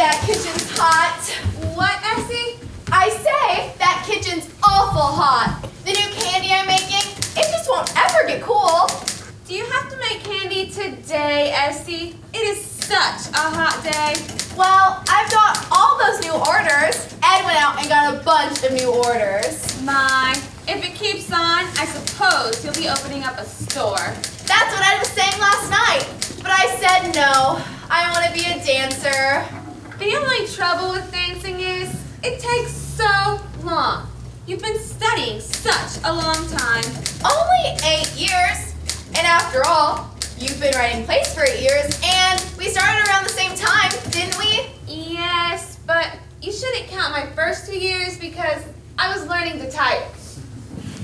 that kitchen's hot. What, Essie? I say that kitchen's awful hot. The new candy I'm making, it just won't ever get cool. Do you have to make candy today, Essie? It is such a hot day. Well, I've got all those new orders. Ed went out and got a bunch of new orders. My, if it keeps on, I suppose you'll be opening up a store. That's what Ed was saying last night. But I said no. I want to be a dancer. The only trouble with dancing is it takes so long. You've been studying such a long time. Only 8 years. And after all, you've been writing plays for 8 years, and we started around the same time, didn't we? Yes, but you shouldn't count my first 2 years because I was learning to type.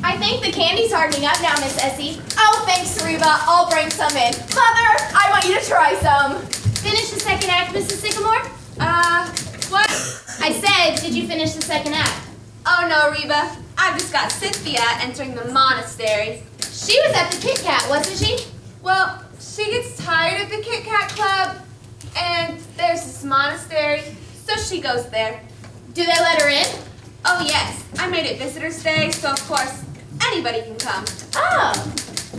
I think the candy's hardening up now, Miss Essie. Oh, thanks, Rheba. I'll bring some in. Mother, I want you to try some. Finish the second act, Mrs. Sycamore? What? I said, did you finish the second act? Oh no, Rheba. I've just got Cynthia entering the monastery. She was at the Kit Kat, wasn't she? Well, she gets tired of the Kit Kat Club, and there's this monastery, so she goes there. Do they let her in? Oh yes, I made it Visitor's Day, so of course, anybody can come. Oh.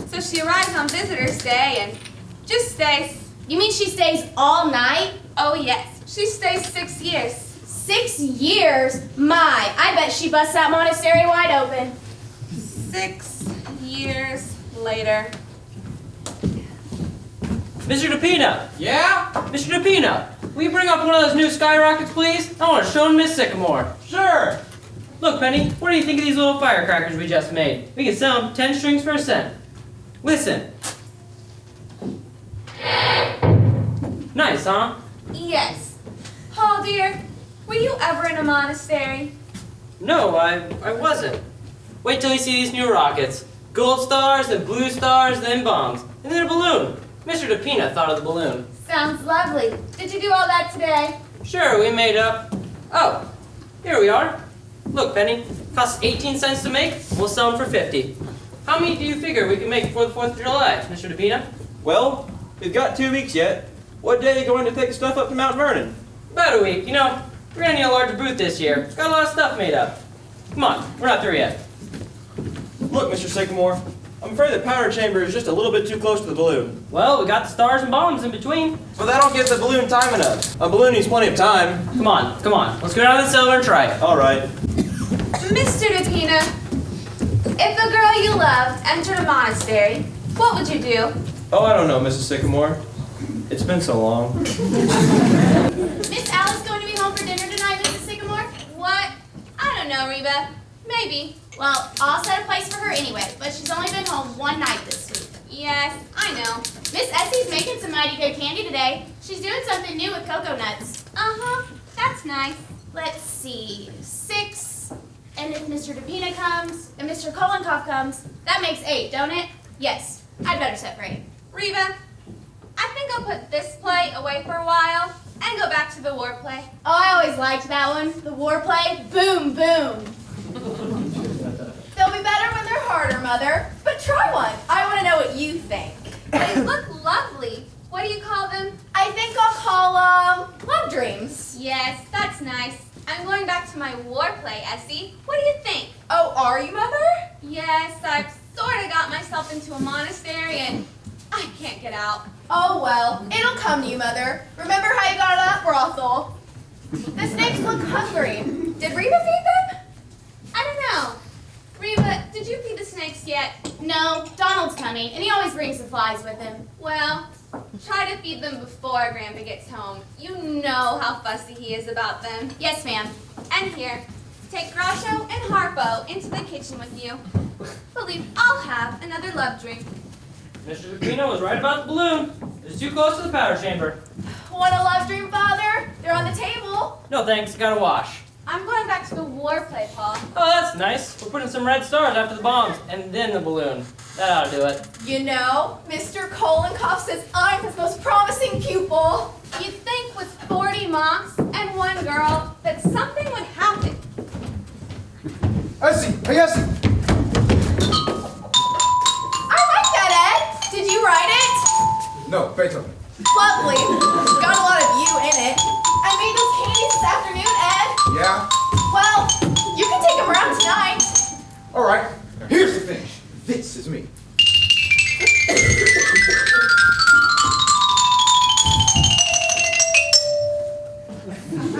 So she arrives on Visitor's Day and just stays. You mean she stays all night? Oh yes, she stays 6 years. 6 years? My, I bet she busts that monastery wide open. 6 years later. Mr. DePina! Yeah? Mr. DePina! Will you bring up one of those new skyrockets, please? I want to show them Miss Sycamore. Sure. Look, Penny, what do you think of these little firecrackers we just made? We can sell them 10 strings for a cent. Listen. Nice, huh? Yes. Paul, dear, were you ever in a monastery? No, I wasn't. Wait till you see these new rockets. Gold stars, then blue stars, then bombs. And then a balloon. Mr. DePina thought of the balloon. Sounds lovely. Did you do all that today? Sure, we made up. Oh, here we are. Look, Penny, costs 18 cents to make. We'll sell them for 50. How many do you figure we can make before the 4th of July, Mr. DePina? Well, we've got 2 weeks yet. What day are you going to take the stuff up to Mount Vernon? About a week. You know, we're gonna need a larger booth this year. Got a lot of stuff made up. Come on, we're not through yet. Look, Mr. Sycamore, I'm afraid the powder chamber is just a little bit too close to the balloon. Well, we got the stars and bombs in between. But that'll give the balloon time enough. A balloon needs plenty of time. Come on. Let's go down to the cellar and try it. All right. Mr. DePina, if a girl you loved entered a monastery, what would you do? Oh, I don't know, Mrs. Sycamore. It's been so long. Miss Alice going to be home for dinner tonight, Mrs. Sycamore? What? I don't know, Rheba. Maybe. Well, I'll set a place for her anyway, but she's only been home one night this week. Yes, I know. Miss Essie's making some mighty good candy today. She's doing something new with cocoa nuts. Uh-huh. That's nice. Let's see, 6, and if Mr. DePina comes, and Mr. Kolenkhov comes, that makes 8, don't it? Yes, I'd better set for 8. Rheba, I think I'll put this play away for a while and go back to the war play. Oh, I always liked that one. The war play, boom, boom. They'll be better when they're harder, Mother. But try one. I want to know what you think. They look lovely. What do you call them? I think I'll call Love Dreams. Yes, that's nice. I'm going back to my war play, Essie. What do you think? Oh, are you, Mother? Yes, I've sort of got myself into a monastery and I can't get out. Oh, well, it'll come to you, Mother. Remember how you got out of that brothel? The snakes look hungry. Did Rheba feed them? I don't know. Rheba, did you feed the snakes yet? No, Donald's coming, and he always brings the flies with him. Well, try to feed them before Grandpa gets home. You know how fussy he is about them. Yes, ma'am. And here, take Groucho and Harpo into the kitchen with you. Believe I'll have another love dream. Mr. DePina was right about the balloon. It's too close to the powder chamber. Want a love dream, Father? They're on the table. No thanks, gotta wash. I'm going back to the war play, Paul. Oh, that's nice. We're putting some red stars after the bombs, and then the balloon. That ought to do it. You know, Mr. Kolenkhov says I'm his most promising pupil. You'd think with 40 monks and 1 girl that something would happen. Essie! Hey, Essie! I like that, Ed. Did you write it? No, Beethoven. Lovely. Got a lot of you in it. I made those candies this afternoon, Ed. Yeah? Well, you can take them around tonight. All right. Now here's the finish. This is me.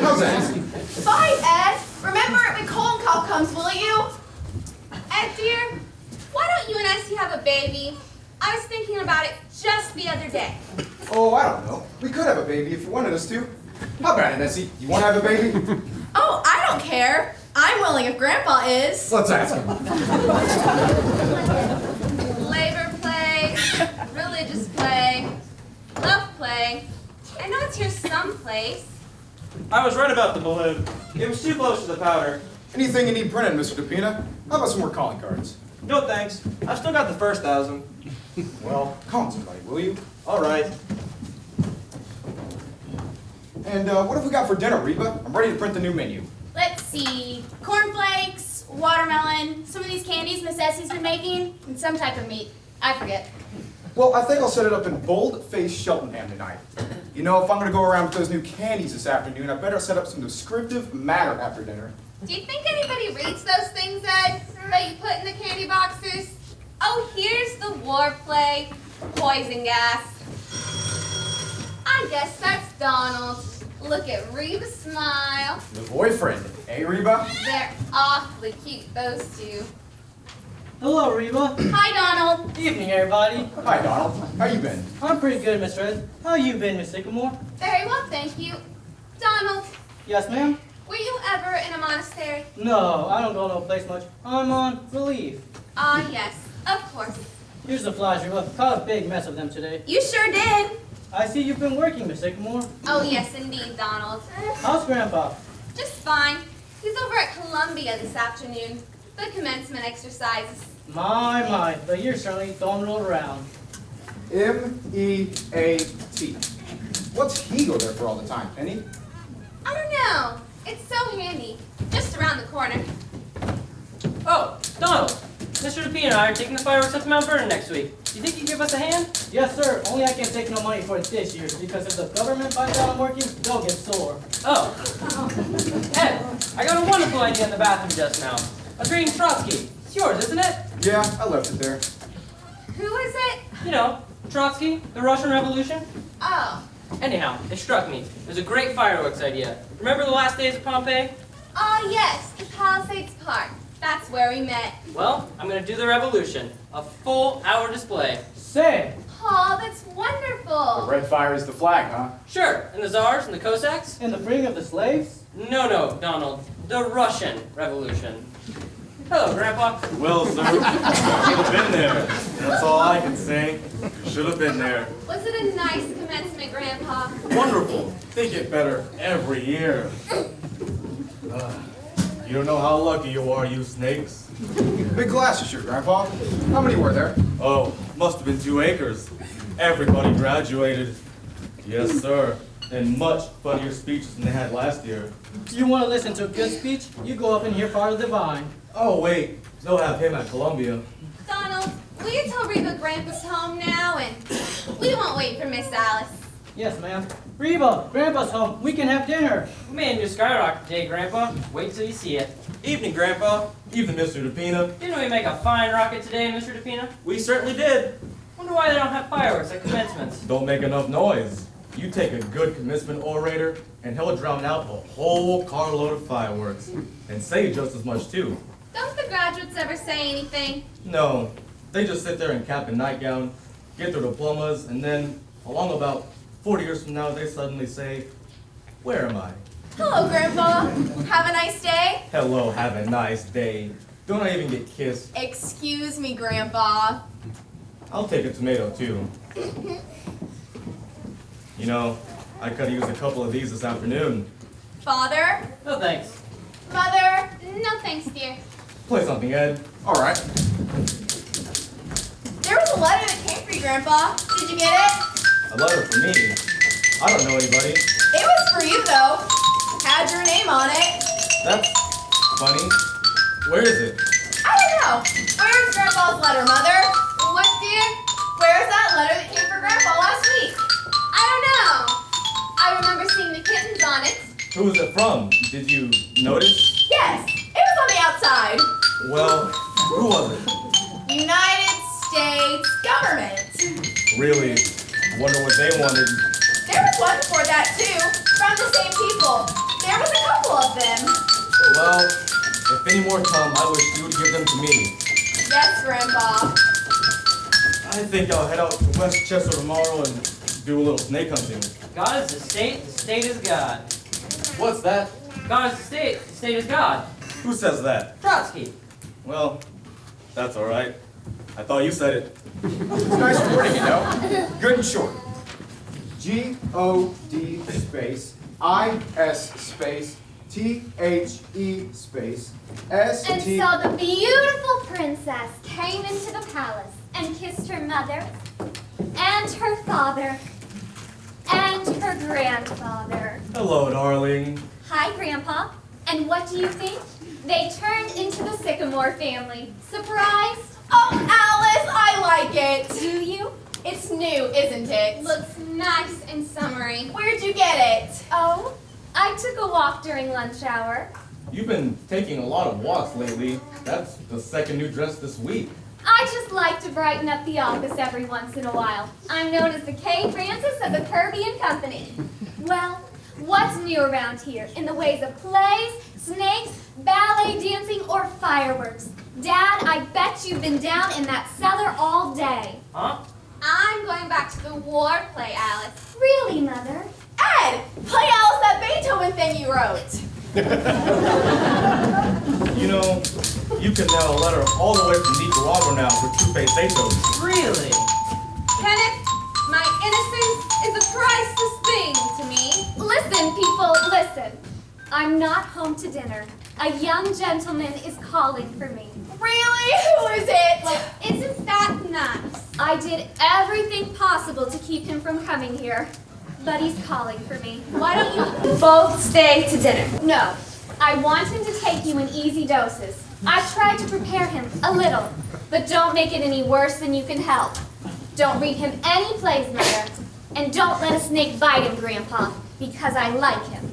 How's that? Fine, Ed. Remember it when Kolenkhov comes, will you? Ed, dear, why don't you and Essie have a baby? I was thinking about it just the other day. Oh, I don't know. We could have a baby if you wanted us to. How about it, Essie? You want to have a baby? Oh, I don't care. I'm willing if Grandpa is. Let's ask him. Labor play, religious play, love play. I know it's here someplace. I was right about the balloon. It was too close to the powder. Anything you need printed, Mr. DePina? How about some more calling cards? No thanks. I've still got the first 1,000. Well, call on somebody, will you? All right. And what have we got for dinner, Rheba? I'm ready to print the new menu. Let's see. Cornflakes, watermelon, some of these candies Miss Essie's been making, and some type of meat. I forget. Well, I think I'll set it up in bold-faced Cheltenham tonight. You know, if I'm going to go around with those new candies this afternoon, I better set up some descriptive matter after dinner. Do you think anybody reads those things, Ed, that you put in the candy boxes? Oh, here's the war play, poison gas. I guess that's Donald. Look at Rheba smile. The boyfriend, eh, Rheba? They're awfully cute, those two. Hello, Rheba. Hi, Donald. Evening, everybody. Hi, Donald. How you been? I'm pretty good, Miss Red. How you been, Miss Sycamore? Very well, thank you. Donald, Yes, ma'am? were you ever in a monastery? No, I don't go no place much. I'm on relief. Ah, yes, of course. Here's the flies, Rheba. Caught a big mess of them today. You sure did. I see you've been working, Miss Sycamore. Oh, yes, indeed, Donald. How's Grandpa? Just fine. He's over at Columbia this afternoon. The commencement exercises. My, the year certainly don't roll around. M-E-A-T. What's he go there for all the time, Penny? I don't know. It's so handy. Just around the corner. Oh, Donald. Mr. DePina and I are taking the fireworks up to Mount Vernon next week. Do you think you could give us a hand? Yes, sir. Only I can't take no money for it this year, because if the government finds out I'm working, they'll get sore. Oh. Ed, I got a wonderful idea in the bathroom just now. A green Trotsky. It's yours, isn't it? Yeah, I left it there. Who is it? You know, Trotsky, the Russian Revolution. Oh. Anyhow, it struck me. It was a great fireworks idea. Remember the last days of Pompeii? Oh, yes, the Palisades Park. That's where we met. Well, I'm going to do the revolution. A full hour display. Say, Paul, that's The wonderful. red fire is the flag, huh? Sure, and the Tsars and the Cossacks? in the freeing of the slaves? No, Donald. The Russian Revolution. Hello, Grandpa. Well, sir, should have been there. That's all I can say. Should have been there. Was it a nice commencement, Grandpa? Wonderful. They get better every year. You don't know how lucky you are, you snakes. Big glasses, your Grandpa. How many were there? Oh, must have been 2 acres. Everybody graduated. Yes, sir. And much funnier speeches than they had last year. You want to listen to a good speech? You go up and hear Father Divine. Oh, wait. They'll have him at Columbia. Donald, will you tell Reba Grandpa's home now, and we won't wait for Miss Alice. Yes, ma'am. Rheba, Grandpa's home. We can have dinner. We made a new skyrocket today, Grandpa. Wait till you see it. Evening, Grandpa. Even Mr. DePina. Didn't we make a fine rocket today, Mr. DePina? We certainly did. Wonder why they don't have fireworks at commencements. Don't make enough noise. You take a good commencement orator, and he'll drown out a whole carload of fireworks. And say just as much, too. Don't the graduates ever say anything? No, they just sit there in cap and nightgown, get their diplomas, and then, along about 40 years from now, they suddenly say, "Where am I?" Hello, Grandpa. Have a nice day. Hello, have a nice day. Don't I even get kissed? Excuse me, Grandpa. I'll take a tomato, too. You know, I could use a couple of these this afternoon. Father? No thanks. Mother? No thanks, dear. Play something, Ed. All right. There was a letter that came for you, Grandpa. Did you get it? A letter for me. I don't know anybody. It was for you, though. Had your name on it. That's funny. Where is it? I don't know. Where's Grandpa's letter, Mother? What, dear? Where's that letter that came for Grandpa last week? I don't know. I remember seeing Who was it from? Did you notice? Yes, it was on the outside. Well, who was it? United States government. Really? Wonder what they wanted. There was one before that too, from the same people. There was a couple of them. Well, if any more come, I wish you would give them to me. Yes, Grandpa. I think I'll head out to West Chester tomorrow and do a little snake hunting. God is the state is God. What's that? God is the state is God. Who says that? Trotsky. Well, that's all right. I thought you said it. It's nice wording, you know? Good and short. G-O-D space I-S space T-H-E space S-T... And so the beautiful princess came into the palace and kissed her mother, and her father, and her grandfather. Hello, darling. Hi, Grandpa. And what do you think? They turned into the Sycamore family. Surprised? Oh, Alice, I like it. Do you? It's new, isn't it? Looks nice and summery. Where'd you get it? Oh, I took a walk during lunch hour. You've been taking a lot of walks lately. That's the second new dress this week. I just like to brighten up the office every once in a while. I'm known as the K. Francis of the Kirby and Company. Well, what's new around here in the ways of plays, snakes, ballet dancing, or fireworks? Dad, I bet you've been down in that cellar all day. Huh? I'm going back to the war play, Alice. Really, Mother? Ed, play Alice that Beethoven thing you wrote. You know, you can mail a letter all the way from Nicaragua now for two pesetos. Really? Kenneth, my innocence is a priceless thing to me. Listen, people, listen. I'm not home to dinner. A young gentleman is calling for me. Really? Who is it? Well, isn't that nice? I did everything possible to keep him from coming here, but he's calling for me. Why don't you both stay to dinner? No, I want him to take you in easy doses. I've tried to prepare him a little, but don't make it any worse than you can help. Don't read him any plays, Mother, and don't let a snake bite him, Grandpa, because I like him.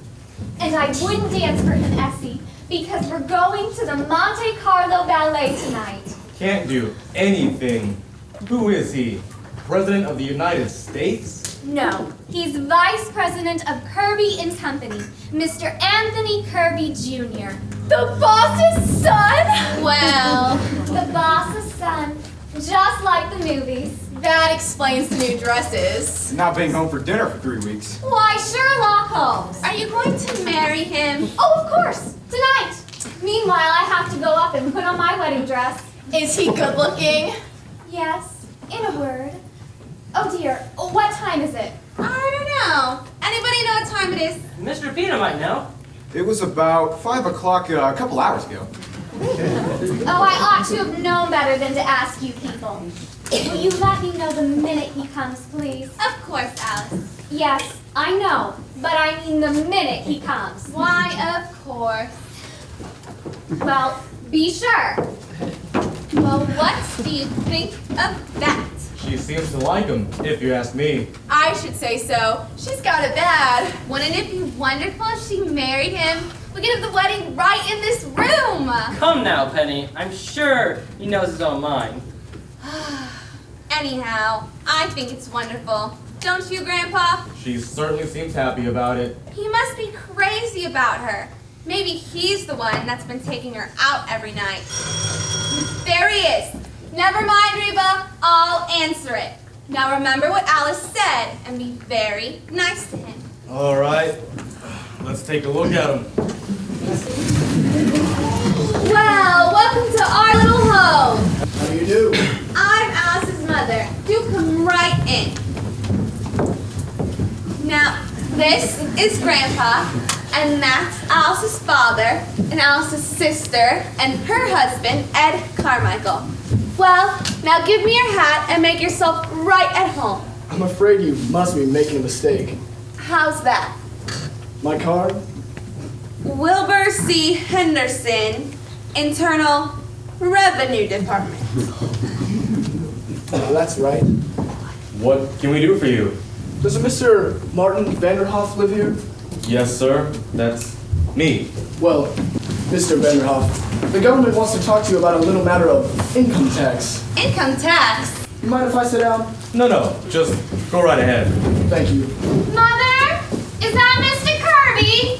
And I wouldn't dance for him, Essie, because we're going to the Monte Carlo Ballet tonight. Can't do anything. Who is he? President of the United States? No, he's Vice President of Kirby and Company, Mr. Anthony Kirby Jr. The boss's son? Well, The boss's son, just like the movies. That explains the new dresses. Not being home for dinner for 3 weeks. Why, Sherlock Holmes. are you going to marry him? Oh, of course, tonight. Meanwhile, I have to go up and put on my wedding dress. Is he good looking? Yes, in a word. Oh dear, what time is it? I don't know. Anybody know what time it is? Mr. Pinna might know. It was about 5 o'clock a couple hours ago. Oh, I ought to have known better than to ask you people. Will you let me know the minute he comes, please? Of course, Alice. Yes, I know, but I mean the minute he comes. Why, of course. Well, be sure. Well, what do you think of that? She seems to like him, if you ask me. I should say so. She's got it bad. Wouldn't it be wonderful if she married him? We could have the wedding right in this room. Come now, Penny. I'm sure he knows his own mind. Anyhow, I think it's wonderful. Don't you, Grandpa? She certainly seems happy about it. He must be crazy about her. Maybe he's the one that's been taking her out every night. There he is. Never mind, Rheba. I'll answer it. Now remember what Alice said and be very nice to him. All right, let's take a look at him. Well, welcome to our little home. How do you do? I'm Alice's mother. Do come right in. Now, this is Grandpa, and that's Alice's father, and Alice's sister, and her husband, Ed Carmichael. Well, now give me your hat and make yourself right at home. I'm afraid you must be making a mistake. How's that? My card? Wilbur C. Henderson, Internal Revenue Department. That's right. What can we do for you? Does a Mr. Martin Vanderhof live here? Yes, sir. That's me. Well, Mr. Vanderhof, the government wants to talk to you about a little matter of income tax. Income tax? You mind if I sit down? No. Just go right ahead. Thank you. Mother, is that Mr. Kirby?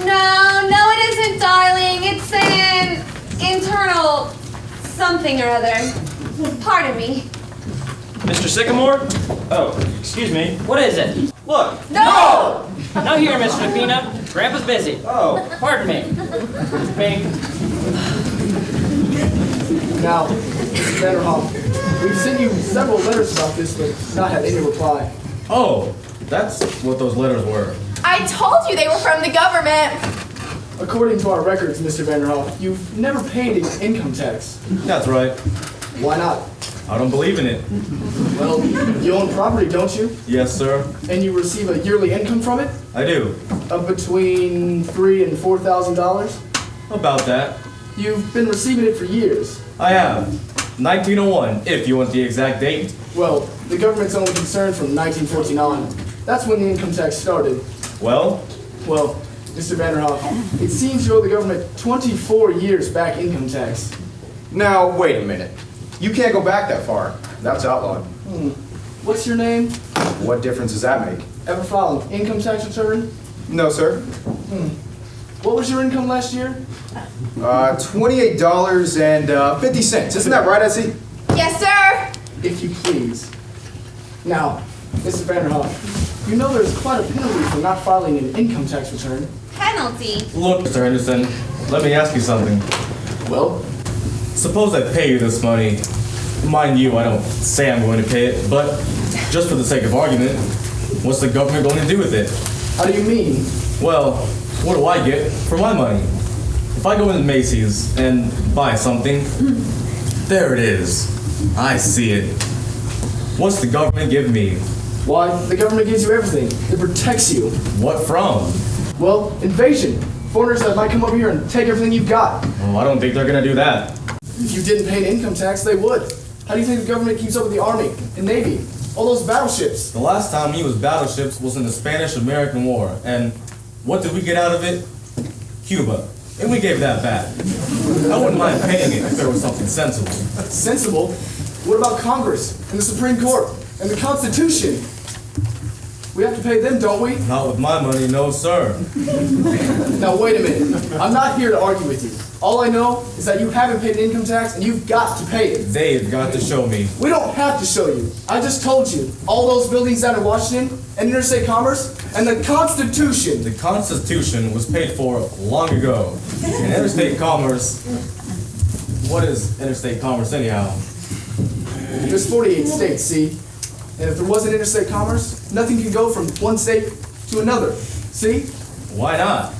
No, it isn't, darling. It's an internal something or other. Pardon me. Mr. Sycamore? Oh, excuse me. What is it? Look! No! Now here, Mr. Pinna. Grandpa's busy. Oh. Pardon me. Pink. Now, Mr. Vanderhof, we've sent you several letters about this, but not had any reply. Oh, that's what those letters were. I told you they were from the government. According to our records, Mr. Vanderhof, you've never paid an income tax. That's right. Why not? I don't believe in it. Well, you own property, don't you? Yes, sir. And you receive a yearly income from it? I do. Of between $3,000 and $4,000? About that. You've been receiving it for years. I have. 1901, if you want the exact date. Well, the government's only concerned from 1949. That's when the income tax started. Well, Well, Mr. Vanderhof, it seems you owe the government 24 years back income tax. Now, wait a minute. You can't go back that far. That's outlawed. What's your name? What difference does that make? Ever filed an income tax return? No, sir. What was your income last year? $28.50. Isn't that right, Essie? Yes, sir. If you please. Now, Mr. Vanderhof, you know there's quite a penalty for not filing an income tax return. Penalty? look, Mr. Henderson, let me ask you something. Well, Suppose I pay you this money. Mind you, I don't say I'm going to pay it, but just for the sake of argument, what's the government going to do with it? how do you mean? Well, what do I get for my money? If I go into Macy's and buy something, there it is. I see it. What's the government give me? Why, the government gives you everything. It protects you. What from? Well, invasion. Foreigners that might come over here and take everything you've got. Well, I don't think they're going to do that. If you didn't pay an income tax, they would. How do you think the government keeps up with the Army and Navy? All those battleships. The last time we used battleships was in the Spanish-American War, and what did we get out of it? Cuba. And we gave that back. I wouldn't mind paying it if there was something sensible. Sensible? What about Congress and the Supreme Court and the Constitution? We have to pay them, don't we? Not with my money, no sir. Now wait a minute. I'm not here to argue with you. All I know is that you haven't paid an income tax and you've got to pay it. They've got to show me. We don't have to show you. I just told you. All those buildings down in Washington and interstate commerce and the Constitution. The Constitution was paid for long ago. And interstate commerce... What is interstate commerce anyhow? There's 48 states, see? And if there wasn't interstate commerce, nothing can go from one state to another. See? Why not?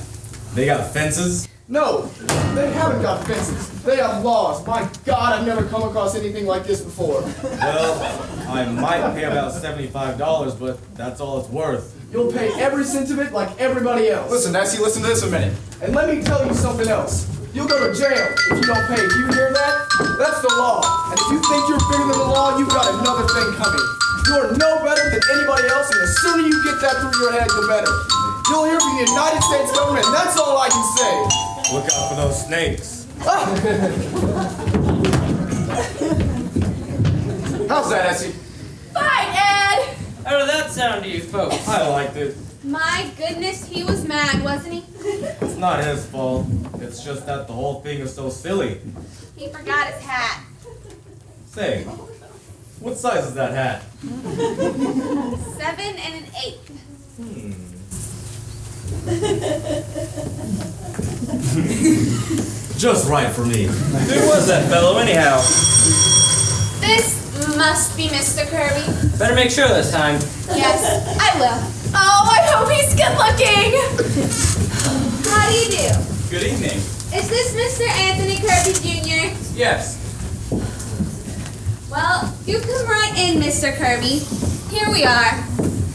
They got fences. No, they haven't got fences. They have laws. My God, I've never come across anything like this before. Well, I might pay about $75, but that's all it's worth. You'll pay every cent of it like everybody else. Listen, Essie, listen to this a minute. And let me tell you something else. You'll go to jail if you don't pay. Do you hear that? That's the law. And if you think you're bigger than the law, you've got another thing coming. You're no better than anybody else, and the sooner you get that through your head, the better. You'll hear from the United States government, and that's all I can say. Look out for those snakes. How's that, Essie? Fine, Ed. How did that sound to you folks? I liked it. My goodness, he was mad, wasn't he? It's not his fault. It's just that the whole thing is so silly. He forgot his hat. Say, what size is that hat? 7 and an 8. Just right for me. Who was that fellow, anyhow? This must be Mr. Kirby. Better make sure this time. Yes, I will. Oh, I hope he's good looking. How do you do? Good evening. Is this Mr. Anthony Kirby Jr.? Yes. Well, you come right in, Mr. Kirby. Here we are.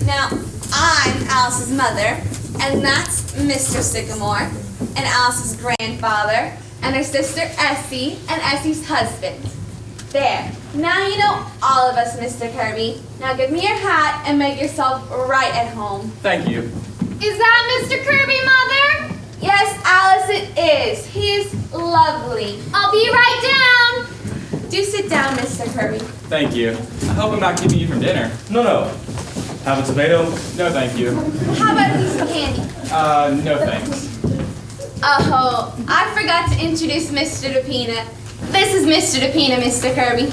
Now, I'm Alice's mother, and that's Mr. Sycamore, and Alice's grandfather, and her sister Essie, and Essie's husband. There. Now you know all of us, Mr. Kirby. Now give me your hat and make yourself right at home. Thank you. Is that Mr. Kirby, Mother? Yes, Alice, it is. He is lovely. I'll be right down. Do sit down, Mr. Kirby. Thank you. I hope I'm not keeping you from dinner. No, no. Have a tomato? No, thank you. How about a piece of candy? No thanks. Oh, I forgot to introduce Mr. DePina. This is Mr. DePina, Mr. Kirby.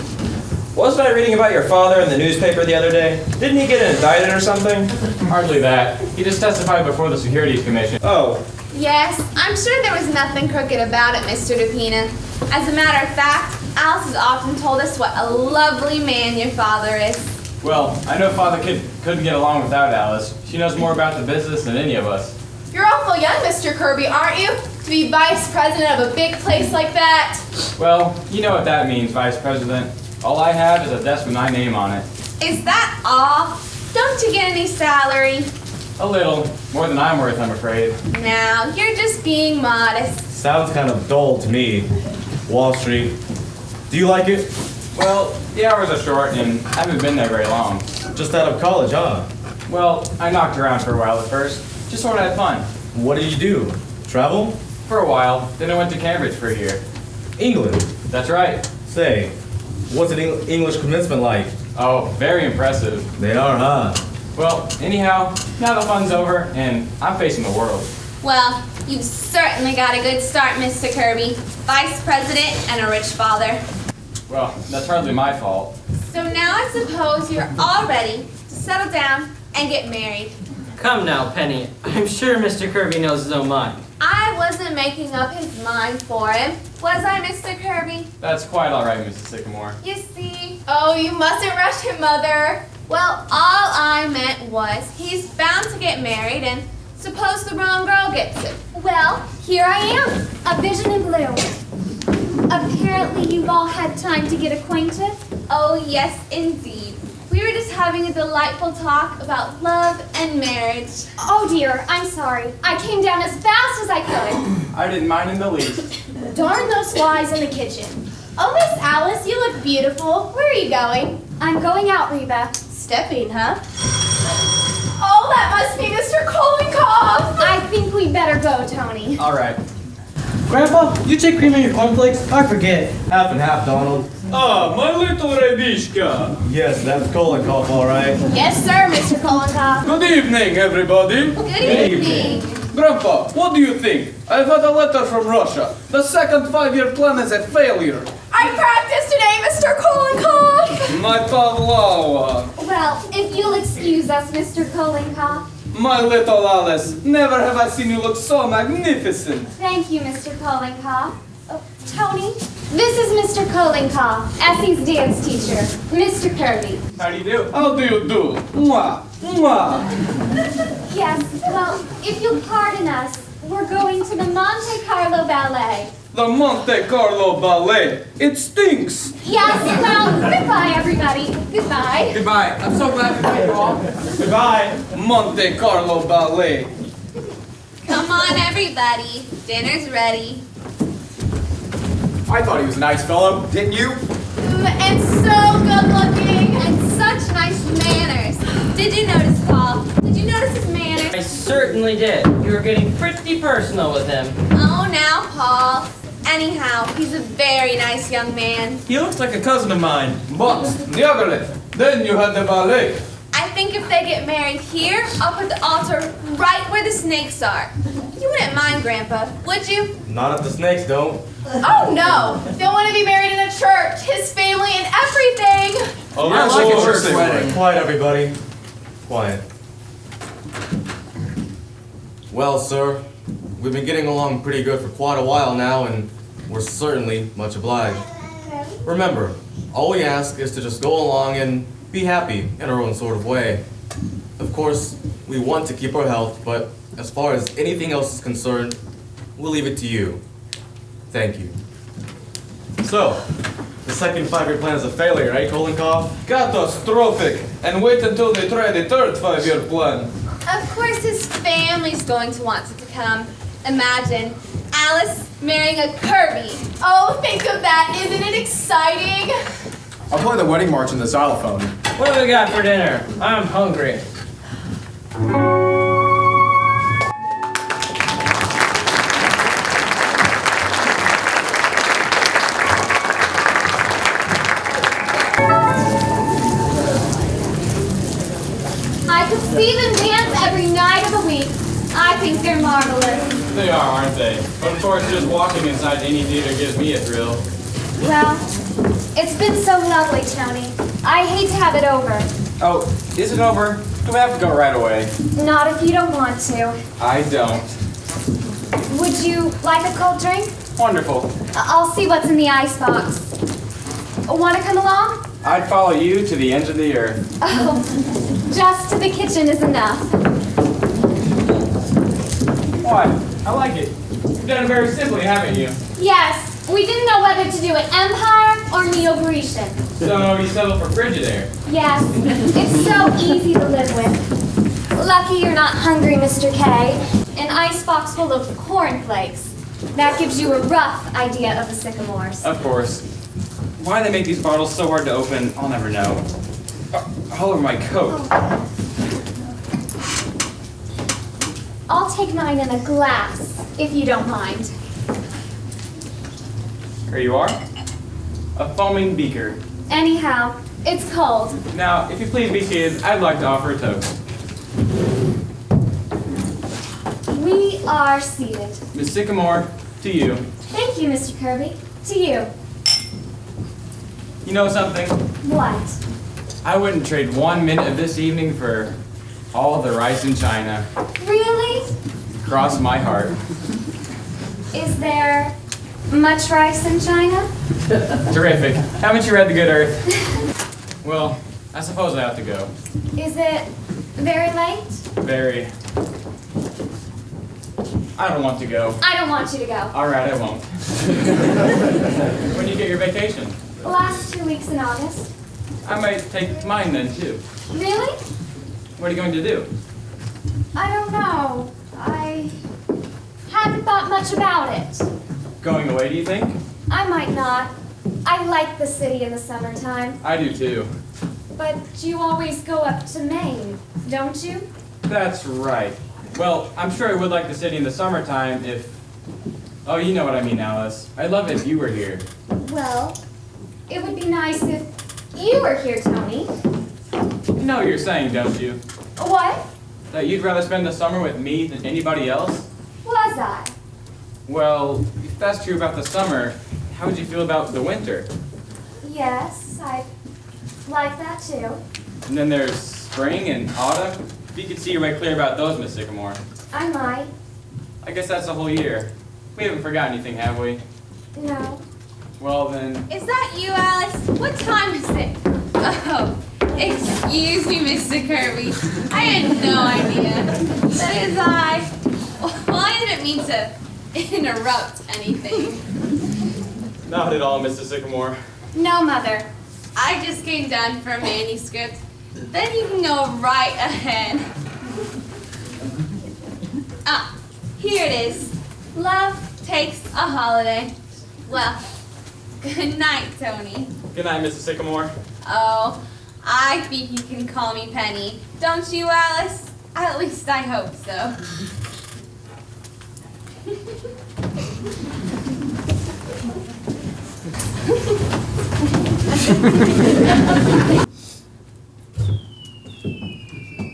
Wasn't I reading about your father in the newspaper the other day? Didn't he get indicted or something? Hardly that. He just testified before the Securities Commission. Oh. Yes, I'm sure there was nothing crooked about it, Mr. DePina. As a matter of fact, Alice has often told us what a lovely man your father is. Well, I know Father couldn't get along without Alice. She knows more about the business than any of us. You're awful young, Mr. Kirby, aren't you? To be vice president of a big place like that. Well, you know what that means, Vice President. All I have is a desk with my name on it. Is that all? Don't you get any salary? A little. More than I'm worth, I'm afraid. Now, you're just being modest. Sounds kind of dull to me. Wall Street. Do you like it? Well, the hours are short and I haven't been there very long. Just out of college, huh? Well, I knocked around for a while at first. Just sort of had fun. What did you do? Travel? For a while. Then I went to Cambridge for a year. England? That's right. Say, what's an English commencement like? Oh, very impressive. They are, huh? Well, anyhow, now the fun's over and I'm facing the world. Well, you've certainly got a good start, Mr. Kirby. Vice president and a rich father. Well, that's hardly my fault. So now I suppose you're all ready to settle down and get married. Come now, Penny. I'm sure Mr. Kirby knows his own mind. I wasn't making up his mind for him, was I, Mr. Kirby? That's quite all right, Mrs. Sycamore. You see? Oh, you mustn't rush him, Mother. Well, all I meant was he's bound to get married, and suppose the wrong girl gets it. Well, here I am, a vision in blue. Apparently you've all had time to get acquainted. Oh, yes, indeed. We were just having a delightful talk about love and marriage. Oh dear, I'm sorry. I came down as fast as I could. I didn't mind in the least. Darn those flies in the kitchen. Oh, Miss Alice, you look beautiful. Where are you going? I'm going out, Rheba. Stepping, huh? Oh, that must be Mr. Kolenkhov. I think we'd better go, Tony. All right. Grandpa, you take cream in your cornflakes? I forget. Half and half, Donald. Ah, my little Rhebishka. Yes, that's Kolenkhov, all right. Yes, sir, Mr. Kolenkhov. Good evening, everybody. Good evening. Grandpa, what do you think? I've had a letter from Russia. The second 5-year plan is a failure. I practiced today, Mr. Kolenkhov. My Pavlova. Well, if you'll excuse us, Mr. Kolenkhov. My little Alice. Never have I seen you look so magnificent. Thank you, Mr. Kolenkhov. Oh, Tony, this is Mr. Kolenkhov, Essie's dance teacher, Mr. Kirby. How do you do? How do you do? Mwah. Mwah. Yes, well, if you'll pardon us, we're going to the Monte Carlo Ballet. The Monte Carlo Ballet. It stinks. Yes, well, goodbye, everybody. Goodbye. Goodbye. I'm so glad to meet you all. Goodbye. Monte Carlo Ballet. Come on, everybody. Dinner's ready. I thought he was a nice fellow, didn't you? And so good looking. And such nice manners. Did you notice, Paul? Did you notice his manners? I certainly did. You were getting pretty personal with him. Oh, now, Paul. Anyhow, he's a very nice young man. He looks like a cousin of mine. But, Nyagalet, then you had the ballet. I think if they get married here, I'll put the altar right where the snakes are. You wouldn't mind, Grandpa, would you? Not if the snakes don't. Oh no, they'll want to be married in a church, his family and everything. Oh, I like a church wedding. Quiet, everybody. Quiet. Well, sir, we've been getting along pretty good for quite a while now, and we're certainly much obliged. Remember, all we ask is to just go along and be happy in our own sort of way. Of course, we want to keep our health, but as far as anything else is concerned, we'll leave it to you. Thank you. So, the second 5-year plan is a failure, right, Kolenkhov? Catastrophic. And wait until they try the third 5-year plan. Of course his family's going to want it to come. Imagine Alice marrying a Kirby. Oh, think of that. Isn't it exciting? I'll play the wedding march on the xylophone. What do we got for dinner? I'm hungry. See them dance every night of the week. I think they're marvelous. They are, aren't they? But of course, just walking inside any theater gives me a thrill. Well, it's been so lovely, Tony. I hate to have it over. Oh, is it over? Do we have to go right away? Not if you don't want to. I don't. Would you like a cold drink? Wonderful. I'll see what's in the icebox. Want to come along? I'd follow you to the ends of the earth. Oh, just to the kitchen is enough. Why? I like it. You've done it very simply, haven't you? Yes, we didn't know whether to do it Empire or Neo-Grecian. So you settled for Frigidaire. Yes, it's so easy to live with. Lucky you're not hungry, Mr. K. An icebox full of cornflakes. That gives you a rough idea of the Sycamores. Of course. Why they make these bottles so hard to open, I'll never know. All over my coat. I'll take mine in a glass, if you don't mind. Here you are. A foaming beaker. Anyhow, it's cold. Now, if you please be seated, I'd like to offer a toast. We are seated. Miss Sycamore, to you. Thank you, Mr. Kirby. To you. You know something? What? I wouldn't trade 1 minute of this evening for all the rice in China. Really? Cross my heart. Is there much rice in China? Terrific. Haven't you read The Good Earth? Well, I suppose I have to go. Is it very late? Very. I don't want to go. I don't want you to go. All right, I won't. When do you get your vacation? Last 2 weeks in August. I might take mine then, too. Really? What are you going to do? I don't know. I haven't thought much about it. Going away, do you think? I might not. I like the city in the summertime. I do, too. But you always go up to Maine, don't you? That's right. Well, I'm sure I would like the city in the summertime if... Oh, you know what I mean, Alice. I'd love it if you were here. Well, it would be nice if you were here, Tony. You know what you're saying, don't you? What? That you'd rather spend the summer with me than anybody else? Was I? Well, if that's true about the summer, how would you feel about the winter? Yes, I like that too. And then there's spring and autumn. If you could see your way clear about those, Miss Sycamore. I might. I guess that's the whole year. We haven't forgotten anything, have we? No. Well then... Is that you, Alice? What time is it? Oh, excuse me, Mr. Kirby. I had no idea. That is I. Well, I didn't mean to interrupt anything. Not at all, Mrs. Sycamore. No, Mother. I just came down for a manuscript. Then you can go right ahead. Ah, here it is. Love takes a holiday. Well, good night, Tony. Good night, Mrs. Sycamore. Oh, I think you can call me Penny. Don't you, Alice? At least I hope so.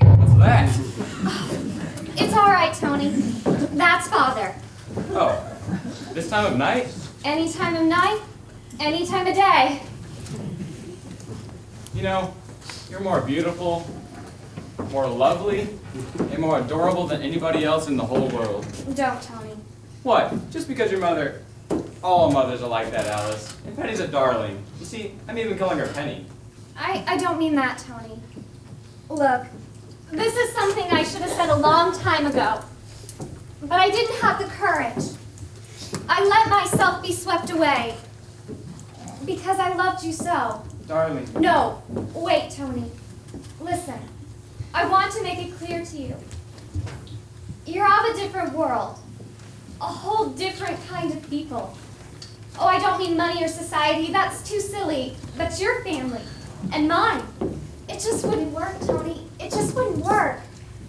What's that? It's all right, Tony. That's Father. Oh, this time of night? Any time of night, any time of day. You know, you're more beautiful, more lovely, and more adorable than anybody else in the whole world. Don't, Tony. What? Just because your mother... All mothers are like that, Alice. And Penny's a darling. You see, I'm even calling her Penny. I don't mean that, Tony. Look, this is something I should have said a long time ago. But I didn't have the courage. I let myself be swept away. Because I loved you so. Darling. No, wait, Tony. Listen, I want to make it clear to you. You're of a different world. A whole different kind of people. Oh, I don't mean money or society. That's too silly. But your family and mine. It just wouldn't work, Tony. It just wouldn't work.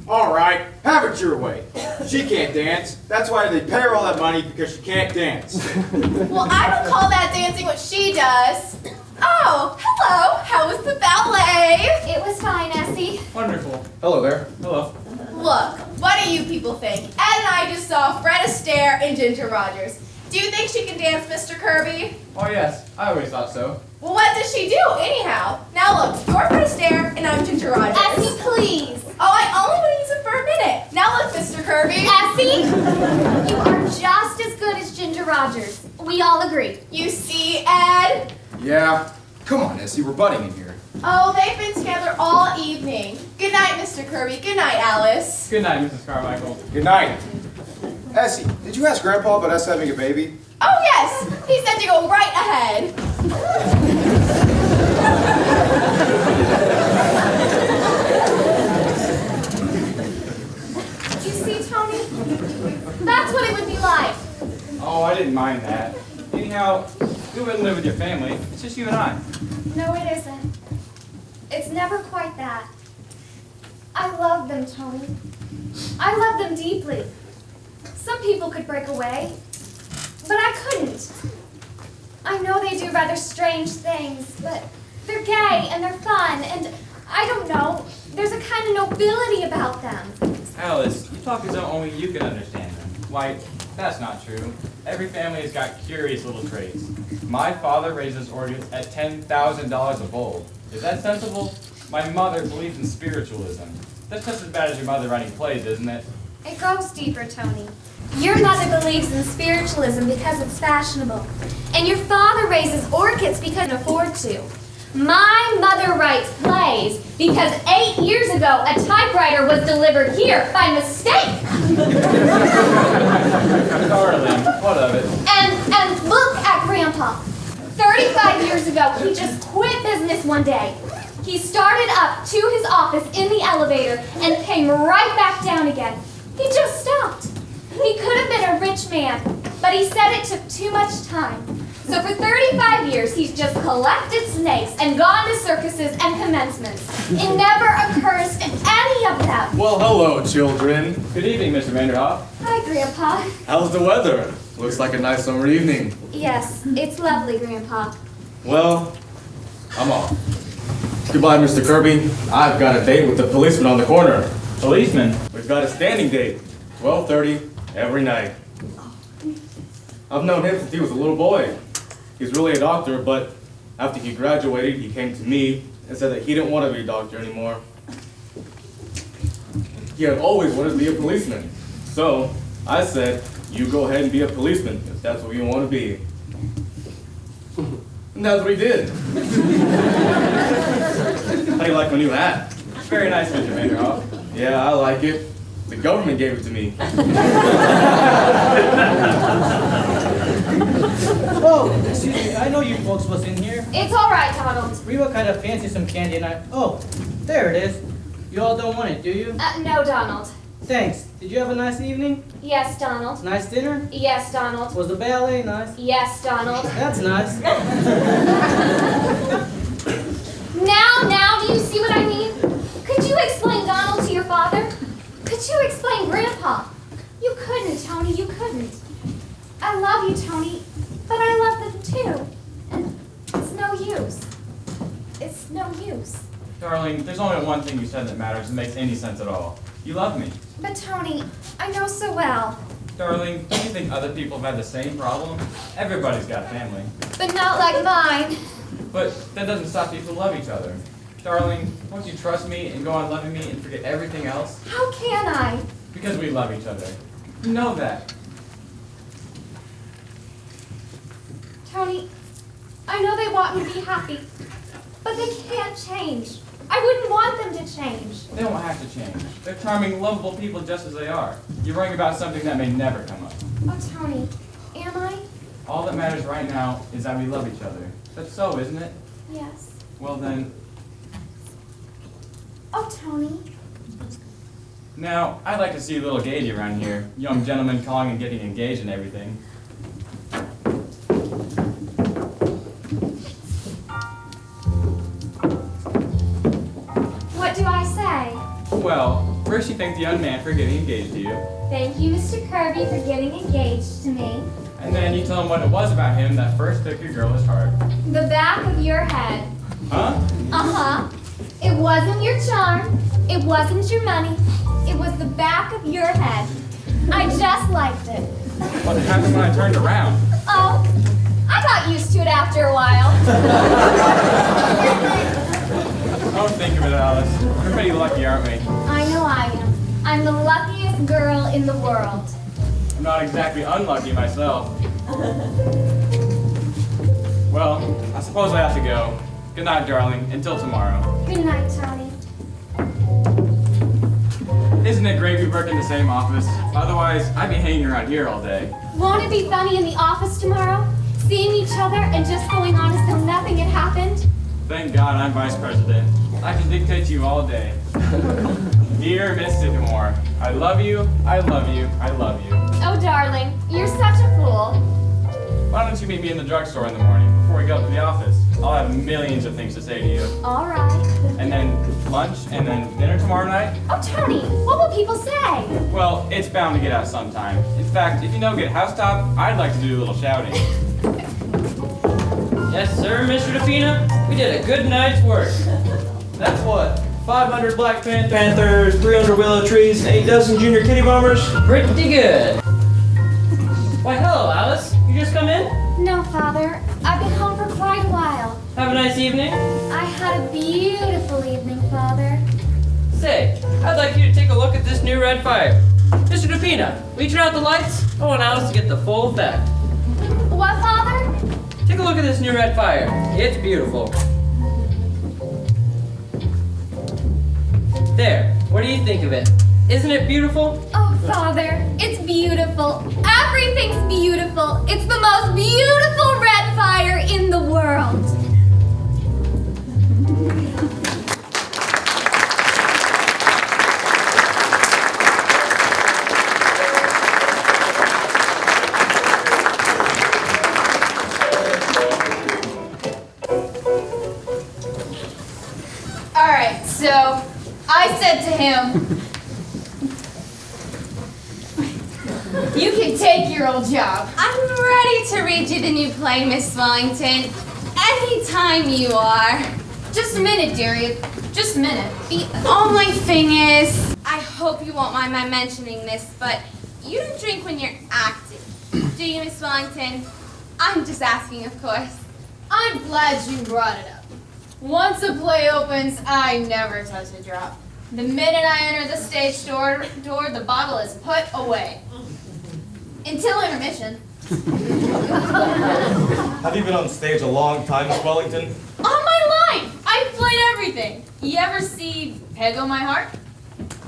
All right, have it your way. She can't dance. That's why they pay her all that money, because she can't dance. Well, I don't call that dancing what she does. Oh, hello. How was the ballet? It was fine, Essie. Wonderful. Hello there. Hello. Look, what do you people think? Ed and I just saw Fred Astaire and Ginger Rogers. Do you think she can dance, Mr. Kirby? Oh yes, I always thought so. Well, what does she do, anyhow? Now look, you're Fred Astaire and I'm Ginger Rogers. Essie, please. Oh, I only want to use it for a minute. Now look, Mr. Kirby. Essie, you are just as good as Ginger Rogers. We all agree. You see, Ed? Yeah. Come on, Essie, we're butting in here. Oh, they've been together all evening. Good night, Mr. Kirby. Good night, Alice. Good night, Mrs. Carmichael. Good night. Essie, did you ask Grandpa about us having a baby? Oh, yes. He said to go right ahead. Did you see, Tony? That's what it would be like. Oh, I didn't mind that. Anyhow, you wouldn't live with your family. It's just you and I. No, it isn't. It's never quite that. I love them, Tony. I love them deeply. Some people could break away, but I couldn't. I know they do rather strange things, but they're gay and they're fun, and I don't know, there's a kind of nobility about them. Alice, you talk as though only you can understand them. Why, that's not true. Every family has got curious little traits. My father raises orchids at $10,000 a bulb. Is that sensible? My mother believes in spiritualism. That's just as bad as your mother writing plays, isn't it? It goes deeper, Tony. Your mother believes in spiritualism because it's fashionable, and your father raises orchids because he can afford to. My mother writes plays because 8 years ago a typewriter was delivered here by mistake. Darling, what of it? And look at Grandpa. 35 years ago, he just quit business one day. He started up to his office in the elevator and came right back down again. He just stopped. He could have been a rich man, but he said it took too much time. So for 35 years, he's just collected snakes and gone to circuses and commencements. It never occurs to any of them. Well, hello, children. Good evening, Mr. Vanderhof. Hi, Grandpa. How's the weather? Looks like a nice summer evening. Yes, it's lovely, Grandpa. Well, I'm off. Goodbye, Mr. Kirby. I've got a date with the policeman on the corner. Policeman? We've got a standing date. 12:30 every night. I've known him since he was a little boy. He's really a doctor, but after he graduated, he came to me and said that he didn't want to be a doctor anymore. He had always wanted to be a policeman. So I said, you go ahead and be a policeman if that's what you want to be. And that's what he did. How do you like my new hat? Very nice, Mr. Vanderhof. Yeah, I like it. The government gave it to me. Oh, excuse me, I know you folks was in here. It's all right, Donald. Rheba kind of fancies some candy and oh, there it is. You all don't want it, do you? No, Donald. Thanks. Did you have a nice evening? Yes, Donald. Nice dinner? Yes, Donald. Was the ballet nice? Yes, Donald. That's nice. Now, do you see what I mean? Could you explain Donald to your father? Could you explain Grandpa? You couldn't, Tony, you couldn't. I love you, Tony, but I love them too. And it's no use. It's no use. Darling, there's only one thing you said that matters and makes any sense at all. You love me. But Tony, I know so well. Darling, don't you think other people have had the same problem? Everybody's got a family. But not like mine. But that doesn't stop people who love each other. Darling, won't you trust me and go on loving me and forget everything else? How can I? Because we love each other. You know that. Tony, I know they want me to be happy, but they can't change. I wouldn't want them to change. They don't have to change. They're charming, lovable people just as they are. You're worrying about something that may never come up. Oh, Tony, am I? All that matters right now is that we love each other. That's so, isn't it? Yes. Well then, Oh, Tony. now, I'd like to see a little gaiety around here. Young gentlemen calling and getting engaged and everything. What do I say? Well, first you thank the young man for getting engaged to you. Thank you, Mr. Kirby, for getting engaged to me. And then you tell him what it was about him that first took your girlish heart. The back of your head. Huh? Uh-huh. It wasn't your charm. It wasn't your money. It was the back of your head. I just liked it. What happened when I turned around? Oh, I got used to it after a while. Don't think of it, Alice. We're pretty lucky, aren't we? I know I am. I'm the luckiest girl in the world. I'm not exactly unlucky myself. Well, I suppose I have to go. Good night, darling. Until tomorrow. Good night, Tony. Isn't it great we work in the same office? Otherwise, I'd be hanging around here all day. Won't it be funny in the office tomorrow? Seeing each other and just going on as though nothing had happened? Thank God I'm vice president. I can dictate to you all day. Dear Miss Sycamore, I love you, I love you, I love you. Oh, darling, you're such a fool. Why don't you meet me in the drugstore in the morning before we go up to the office? I'll have millions of things to say to you. All right. And then lunch, and then dinner tomorrow night? Oh, Tony, what will people say? Well, it's bound to get out sometime. In fact, if you don't get housetop, I'd like to do a little shouting. Yes, sir, Mr. DePina. We did a good night's work. That's what? 500 Black Panthers, 300 willow trees, and 8 dozen junior kitty bombers? Pretty good. Why, hello, Alice. You just come in? No, Father. I've been home for quite a while. Have a nice evening. I had a beautiful evening, Father. Say, I'd like you to take a look at this new red fire. Mr. DePina, will you turn out the lights? I want Alice to get the full effect. What, Father? Take a look at this new red fire. It's beautiful. There, what do you think of it? Isn't it beautiful? Oh, Father, it's beautiful. Everything's beautiful. It's the most beautiful red fire in the world. All right, so I said to him, you can take your old job. I'm ready to read you the new play, Miss Wellington. Anytime you are. Just a minute, dearie. Just a minute. The only thing is, I hope you won't mind my mentioning this, but you don't drink when you're acting. Do you, Miss Wellington? I'm just asking, of course. I'm glad you brought it up. Once a play opens, I never touch a drop. The minute I enter the stage door, the bottle is put away. Until intermission. Have you been on stage a long time, Miss Wellington? All my life! I've played everything. You ever see Peg on My Heart?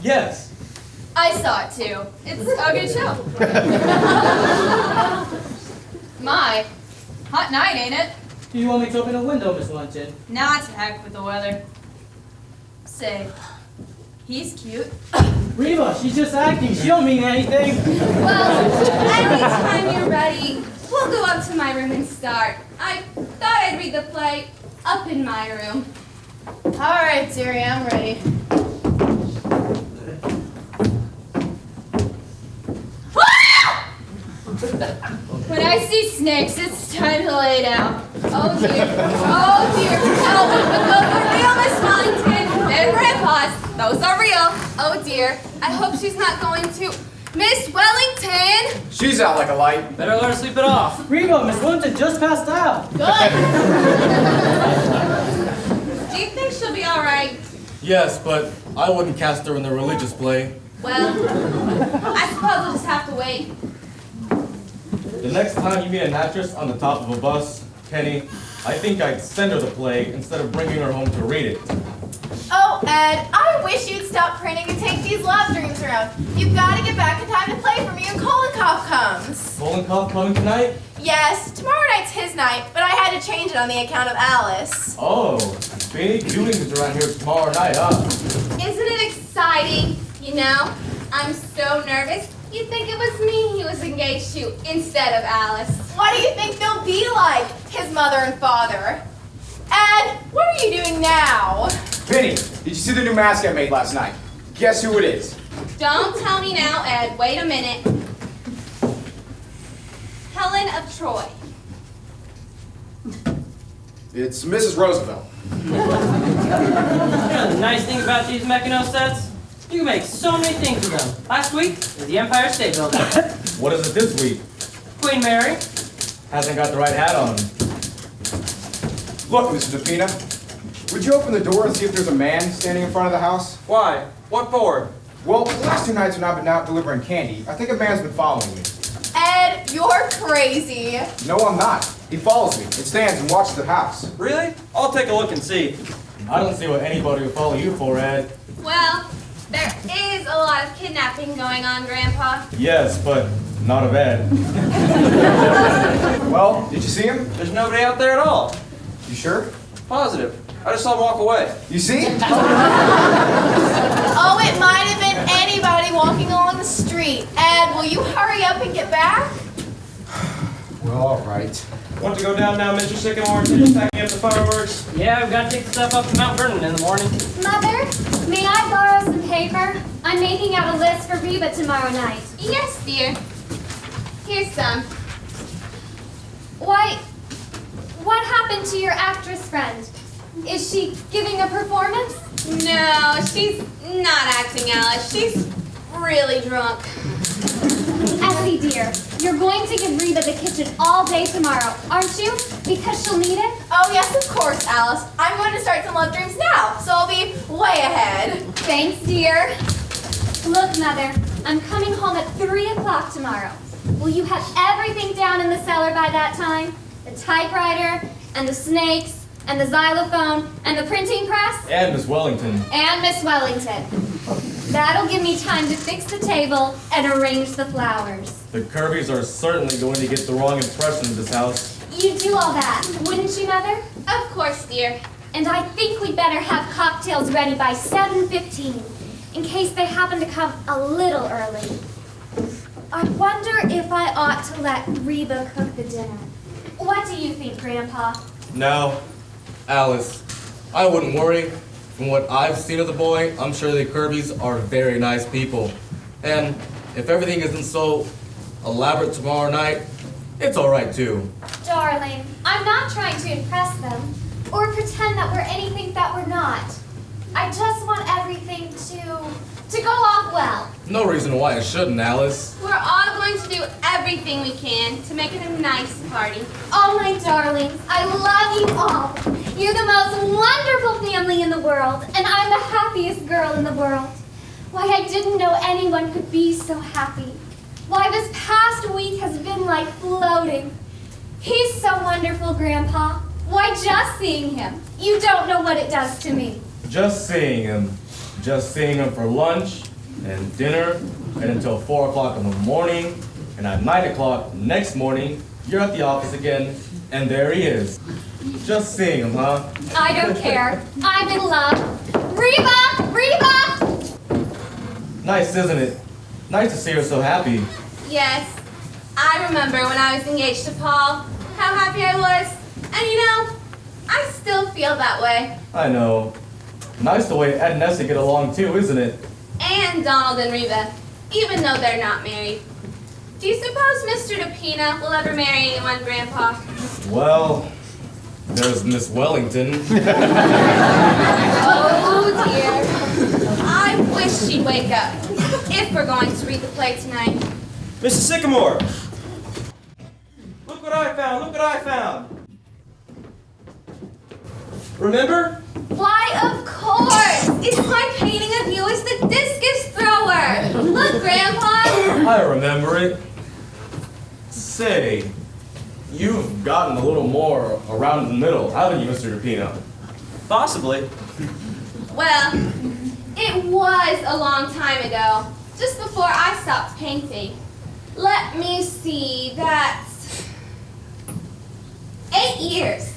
Yes. I saw it too. It's a good show. My, hot night, ain't it? Do you want me to open a window, Miss Wellington? Nah, to heck with the weather. Say, he's cute. Rheba, she's just acting. She don't mean anything. Well, anytime you're ready, we'll go up to my room and start. I thought I'd read the play up in my room. All right, dearie, I'm ready. When I see snakes, it's time to lay down. Oh dear, oh dear. No, but those are real, Miss Wellington. And grandpa's, those are real. Oh dear, I hope she's not going to. Miss Wellington! She's out like a light. Better let her sleep it off. Rheba, Miss Wellington just passed out. Good. Do you think she'll be all right? Yes, but I wouldn't cast her in the religious play. Well, I suppose we'll just have to wait. The next time you meet an actress on the top of a bus, Penny, I think I'd send her the play instead of bringing her home to read it. Oh, Ed, I wish you'd stop printing and take these love dreams around. You've got to get back in time to play for me when Kolenkhov comes. Kolenkhov coming tonight? Yes, tomorrow night's his night, but I had to change it on the account of Alice. Oh, big doings around here tomorrow night, huh? Isn't it exciting? You know, I'm so nervous. You'd think it was me he was engaged to instead of Alice. What do you think they'll be like, his mother and father? Ed, what are you doing now? Penny, did you see the new mask I made last night? Guess who it is? Don't tell me now, Ed. Wait a minute. Helen of Troy. It's Mrs. Roosevelt. know the nice thing about these Meccano sets? You can make so many things with them. Last week was the Empire State Building. What is it this week? Queen Mary. Hasn't got the right hat on. Look, Mr. DePina, would you open the door and see if there's a man standing in front of the house? Why? What for? Well, the last 2 nights when I've been out delivering candy, I think a man's been following me. Ed, you're crazy. No, I'm not. He follows me and stands and watches the house. Really? I'll take a look and see. I don't see what anybody would follow you for, Ed. Well, there is a lot of kidnapping going on, Grandpa. Yes, but not of Ed. Well, did you see him? There's nobody out there at all. You sure? Positive. I just saw him walk away. You see? Oh, it might have been anybody walking along the street. Ed, will you hurry up and get back? Well, all right. Want to go down now, Mr. Sycamore, and finish packing up the fireworks? Yeah, we've got to take the stuff up to Mount Vernon in the morning. Mother, may I borrow some paper? I'm making out a list for Rheba tomorrow night. Yes, dear. Here's some. Why, what happened to your actress friend? Is she giving a performance? No, she's not acting, Alice. She's really drunk. Essie, dear, you're going to give Rheba the kitchen all day tomorrow, aren't you? Because she'll need it? Oh, yes, of course, Alice. I'm going to start some love dreams now, so I'll be way ahead. Thanks, dear. Look, Mother, I'm coming home at 3 o'clock tomorrow. Will you have everything down in the cellar by that time? The typewriter, and the snakes, and the xylophone, and the printing press? And Miss Wellington. And Miss Wellington. That'll give me time to fix the table and arrange the flowers. The Kirbys are certainly going to get the wrong impression of this house. You'd do all that, wouldn't you, Mother? Of course, dear. And I think we'd better have cocktails ready by 7:15, in case they happen to come a little early. I wonder if I ought to let Rheba cook the dinner. What do you think, Grandpa? No, Alice, I wouldn't worry. From what I've seen of the boy, I'm sure the Kirbys are very nice people. And if everything isn't so elaborate tomorrow night, it's all right too. Darling, I'm not trying to impress them or pretend that we're anything that we're not. I just want everything to go off well. No reason why it shouldn't, Alice. We're all going to do everything we can to make it a nice party. Oh, my darlings, I love you all. You're the most wonderful family in the world, and I'm the happiest girl in the world. Why, I didn't know anyone could be so happy. Why, this past week has been like floating. He's so wonderful, Grandpa. Why, just seeing him. You don't know what it does to me. Just seeing him for lunch and dinner and until 4 o'clock in the morning, and at 9 o'clock next morning, you're at the office again, and there he is. Just seeing him, huh? I don't care. I'm in love. Rheba! Rheba! Nice, isn't it? Nice to see her so happy. Yes, I remember when I was engaged to Paul, how happy I was. And you know, I still feel that way. I know. Nice the way Ed and Essie get along too, isn't it? And Donald and Rheba, even though they're not married. Do you suppose Mr. DePina will ever marry anyone, Grandpa? Well, there's Miss Wellington. Oh dear. I wish she'd wake up, if we're going to read the play tonight. Mrs. Sycamore! Look what I found, look what I found! Remember? Why, of course! It's my painting of you as the discus thrower! Look, Grandpa! I remember it. Say, you've gotten a little more around the middle, haven't you, Mr. DePina? Possibly. Well, it was a long time ago, just before I stopped painting. Let me see, that's 8 years.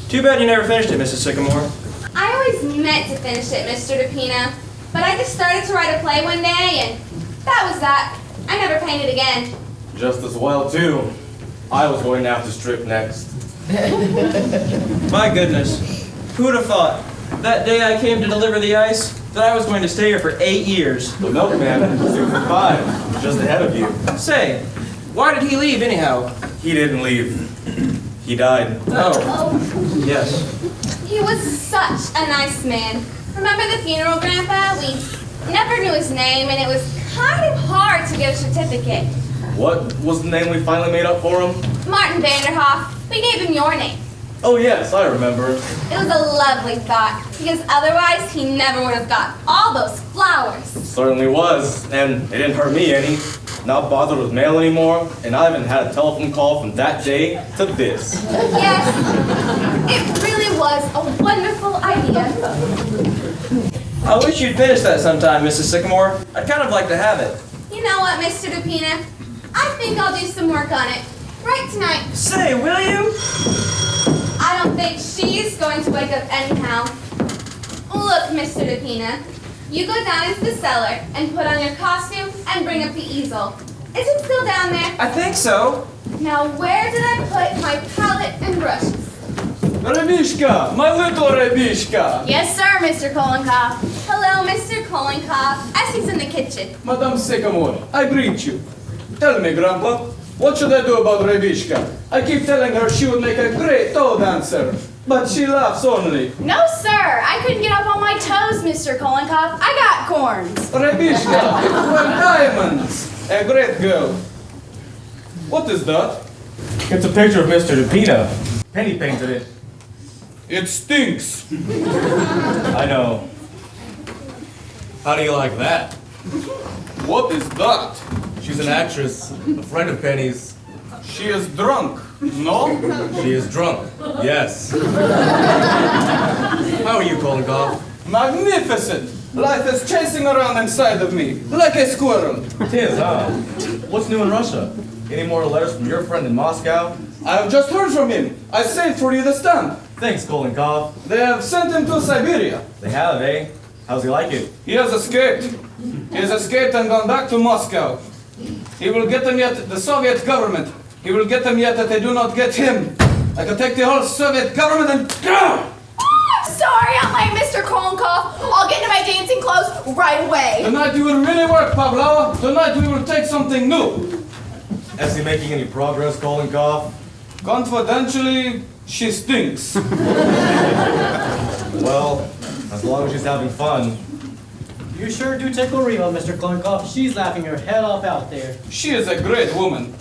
Too bad you never finished it, Mrs. Sycamore. I always meant to finish it, Mr. DePina, but I just started to write a play one day, and that was that. I never painted again. Just as well, too. I was going to have to strip next. My goodness. Who would have thought, that day I came to deliver the ice, that I was going to stay here for 8 years? The milkman, Super 5, just ahead of you. Say, why did he leave anyhow? He didn't leave. He died. Oh. Yes. He was such a nice man. Remember the funeral, Grandpa? We never knew his name, and it was kind of hard to get a certificate. What was the name we finally made up for him? Martin Vanderhof. We gave him your name. Oh yes, I remember. It was a lovely thought, because otherwise he never would have got all those flowers. Certainly was, and it didn't hurt me any. Not bothered with mail anymore, and I haven't had a telephone call from that day to this. Yes, it really was a wonderful idea. I wish you'd finish that sometime, Mrs. Sycamore. I'd kind of like to have it. You know what, Mr. DePina? I think I'll do some work on it. Right tonight. Say, will you? I don't think she's going to wake up anyhow. Look, Mr. DePina. You go down into the cellar and put on your costume and bring up the easel. Is it still down there? I think so. Now where did I put my palette and brushes? Rhebishka, my little Rhebishka. Yes, sir, Mr. Kolenkhov. Hello, Mr. Kolenkhov. Essie's in the kitchen. Madame Sycamore, I greet you. Tell me, Grandpa, what should I do about Rhebishka? I keep telling her she would make a great toe dancer, but she laughs only. No, sir. I couldn't get up on my toes, Mr. Kolenkhov. I got corns. Rhebishka, well, diamonds. A great girl. What is that? It's a picture of Mr. DePina. Penny painted it. It stinks. I know. How do you like that? What is that? She's an actress, a friend of Penny's. She is drunk, no? She is drunk, yes. How are you, Kolenkhov? Magnificent! Life is chasing around inside of me, like a squirrel. It is, huh? What's new in Russia? Any more letters from your friend in Moscow? I have just heard from him. I saved for you the stamp. Thanks, Kolenkhov. They have sent him to Siberia. They have, eh? How's he like it? He has escaped. He has escaped and gone back to Moscow. He will get them yet, the Soviet government. He will get them yet that they do not get him. I can take the whole Soviet government and... Oh, I'm sorry, I'm late, Mr. Kolenkhov. I'll get into my dancing clothes right away. Tonight you will really work, Pavlova. Tonight we will take something new. Essie making any progress, Kolenkhov? Confidentially, she stinks. Well, as long as she's having fun. You sure do tickle Rheba, Mr. Kolenkhov. She's laughing her head off out there. She is a great woman.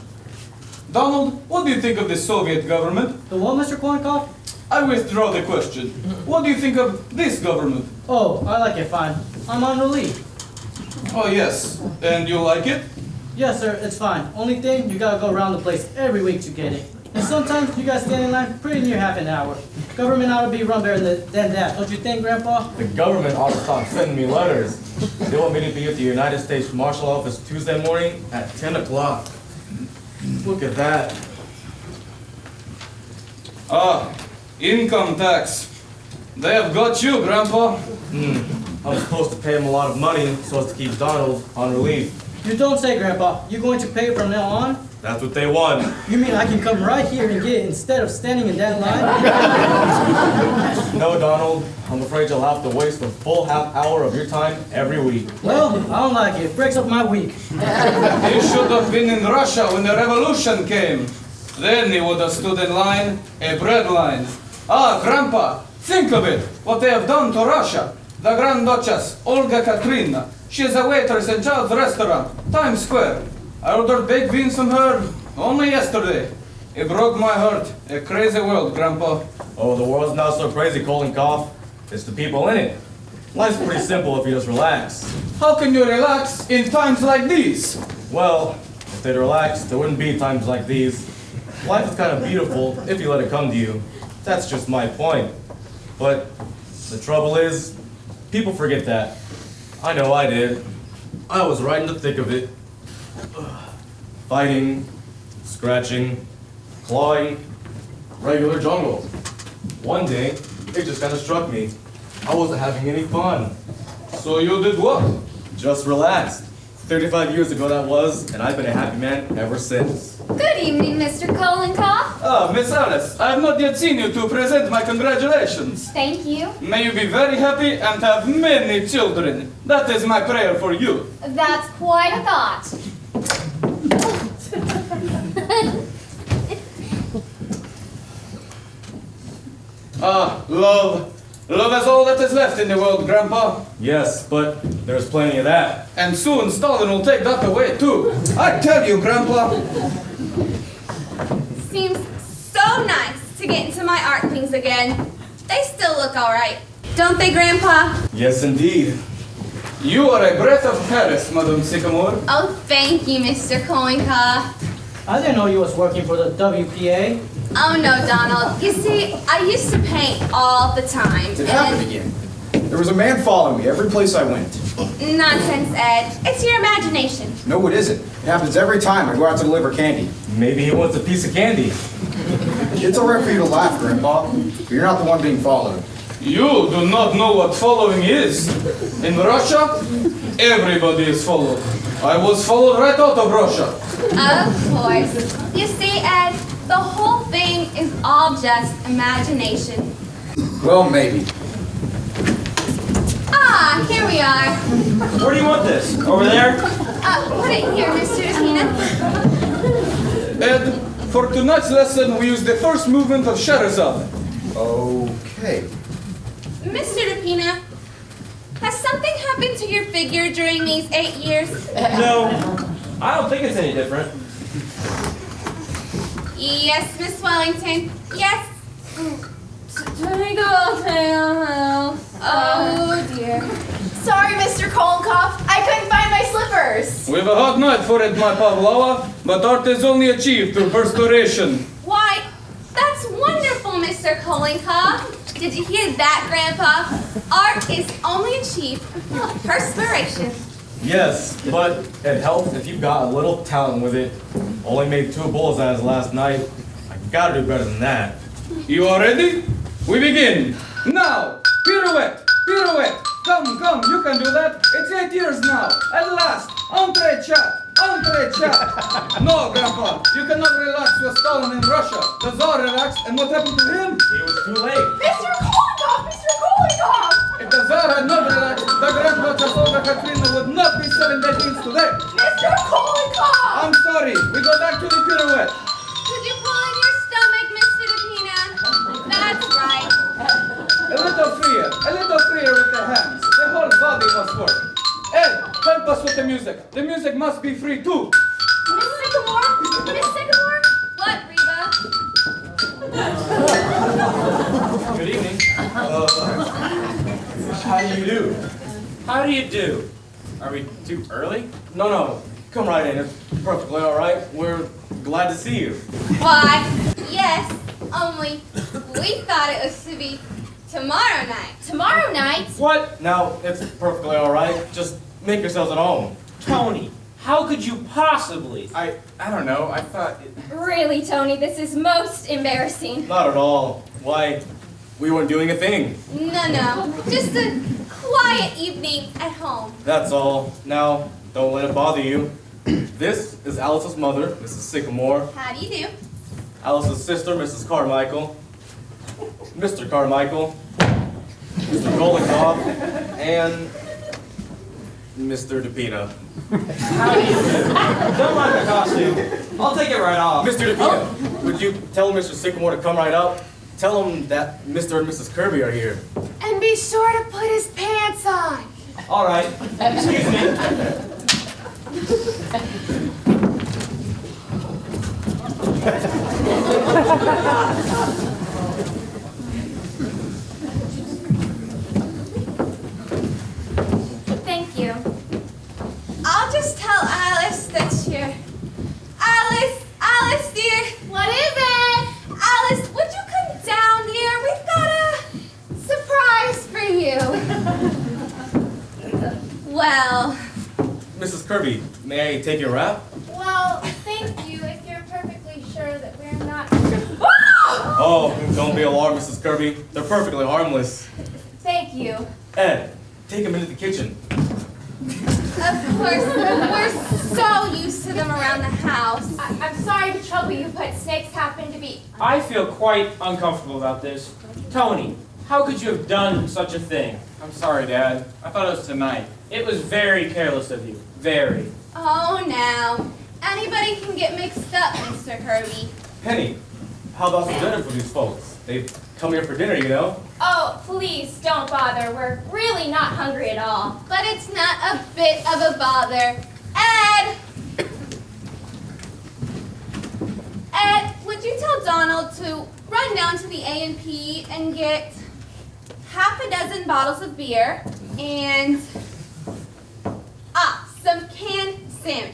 Donald, what do you think of the Soviet government? The what, Mr. Kolenkhov? I withdraw the question. What do you think of this government? Oh, I like it fine. I'm on relief. Oh, yes. And you like it? Yes, sir, it's fine. Only thing, you gotta go around the place every week to get it. And sometimes you gotta stand in line pretty near half an hour. Government ought to be run better than that, don't you think, Grandpa? The government ought to stop sending me letters. They want me to be at the United States Marshal Office Tuesday morning at 10 o'clock. Look at that. Ah, income tax. They have got you, Grandpa. I'm supposed to pay him a lot of money so as to keep Donald on relief. You don't say, Grandpa. You going to pay from now on? That's what they want. You mean I can come right here and get it instead of standing in that line? No, Donald. I'm afraid you'll have to waste a full half hour of your time every week. Well, I don't like it. It breaks up my week. He should have been in Russia when the revolution came. Then he would have stood in line, a bread line. Ah, Grandpa, think of it, what they have done to Russia. The Grand Duchess, Olga Katrina. She is a waitress in Child's restaurant, Times Square. I ordered baked beans from her only yesterday. It broke my heart. A crazy world, Grandpa. Oh, the world's not so crazy, Kolenkhov. It's the people in it. Life's pretty simple if you just relax. How can you relax in times like these? Well, if they'd relax, there wouldn't be times like these. Life is kind of beautiful if you let it come to you. That's just my point. But the trouble is, people forget that. I know I did. I was right in the thick of it. Fighting, scratching, clawing, regular jungle. One day, it just kind of struck me. I wasn't having any fun. So you did what? Just relaxed. 35 years ago that was, and I've been a happy man ever since. Good evening, Mr. Kolenkhov. Ah, Miss Alice, I have not yet seen you to present my congratulations. Thank you. May you be very happy and have many children. That is my prayer for you. That's quite a thought. Love. Love is all that is left in the world, Grandpa. Yes, but there's plenty of that. And soon Stalin will take that away, too. I tell you, Grandpa. Seems so nice to get into my art things again. They still look all right. Don't they, Grandpa? Yes, indeed. You are a breath of Paris, Madame Sycamore. Oh, thank you, Mr. Kolenkhov. I didn't know you was working for the WPA. Oh, no, Donald. You see, I used to paint all the time. It happened again. There was a man following me every place I went. Nonsense, Ed. It's your imagination. No, it isn't. It happens every time I go out to deliver candy. Maybe he wants a piece of candy. It's all right for you to laugh, Grandpa, but you're not the one being followed. You do not know what following is. In Russia, everybody is followed. I was followed right out of Russia. Of course. You see, Ed, the whole thing is all just imagination. Well, maybe. Ah, here we are. Where do you want this? Over there? Put it here, Mr. Pinna. Ed, for tonight's lesson, we use the first movement of Scheherazade. Okay. Mr. Pinna, has something happened to your figure during these 8 years? No, I don't think it's any different. Yes, Miss Wellington. Yes. Oh, dear. Sorry, Mr. Kolenkhov. I couldn't find my slippers. We've a hot night for it, my Pavlova, but art is only achieved through perspiration. Why, that's wonderful, Mr. Kolenkhov. Did you hear that, Grandpa? Art is only achieved through perspiration. Yes, but it helps if you've got a little talent with it. Only made 2 bullseyes last night. I gotta do better than that. You are ready? We begin. Now, pirouette, pirouette. Come, you can do that. It's 8 years now. At last, entre chat. No, Grandpa, you cannot relax with Stalin in Russia. The Tsar relaxed, and what happened to him? It was too late. Mr. Kolenkhov! Mr. Kolenkhov! If the Tsar had not relaxed, the granddaughter Olga Katrina would not be selling their jeans today. Mr. Kolenkhov! I'm sorry. We go back to the pirouette. Could you pull in your stomach, Mr. Pinna? That's right. A little freer with the hands. The whole body must work. Ed, help us with the music. The music must be free too. Miss Sycamore? Miss Sycamore? What, Rheba? Good evening. How do you do? How do you do? Are we too early? No. Come right in. It's perfectly all right. We're glad to see you. Why, yes, only we thought it was to be tomorrow night. Tomorrow night? What? Now, it's perfectly all right. Just make yourselves at home. Tony, how could you possibly? I don't know. I thought Really, Tony, this is most embarrassing. Not at all. Why, we weren't doing a thing. No, just a quiet evening at home. That's all. Now, don't let it bother you. This is Alice's mother, Mrs. Sycamore. How do you do? Alice's sister, Mrs. Carmichael. Mr. Carmichael. Mr. Kolenkhov. And Mr. DePina. How do you do? Don't mind the costume. I'll take it right off. Mr. DePina, would you tell Mr. Sycamore to come right up? Tell him that Mr. and Mrs. Kirby are here. And be sure to put his pants on. All right. Excuse me. Thank you. I'll just tell Alice that you're... Alice, dear. What is it? Alice, would you come down here? We've got a surprise for you. Well... Mrs. Kirby, may I take your wrap? Well, thank you if you're perfectly sure that we're not... Oh, don't be alarmed, Mrs. Kirby. They're perfectly harmless. Thank you. Ed, take them into the kitchen. Of course, we're so used to them around the house. I'm sorry to trouble you, but snakes happen to be... I feel quite uncomfortable about this. Tony, how could you have done such a thing? I'm sorry, Dad. I thought it was tonight. It was very careless of you. Very. Oh, now. Anybody can get mixed up, Mr. Kirby. Penny, how about some dinner for these folks? They've come here for dinner, you know? Oh, please don't bother. We're really not hungry at all. But it's not a bit of a bother. Ed! Ed, would you tell Donald to run down to the A&P and get half a dozen bottles of beer and some canned salmon.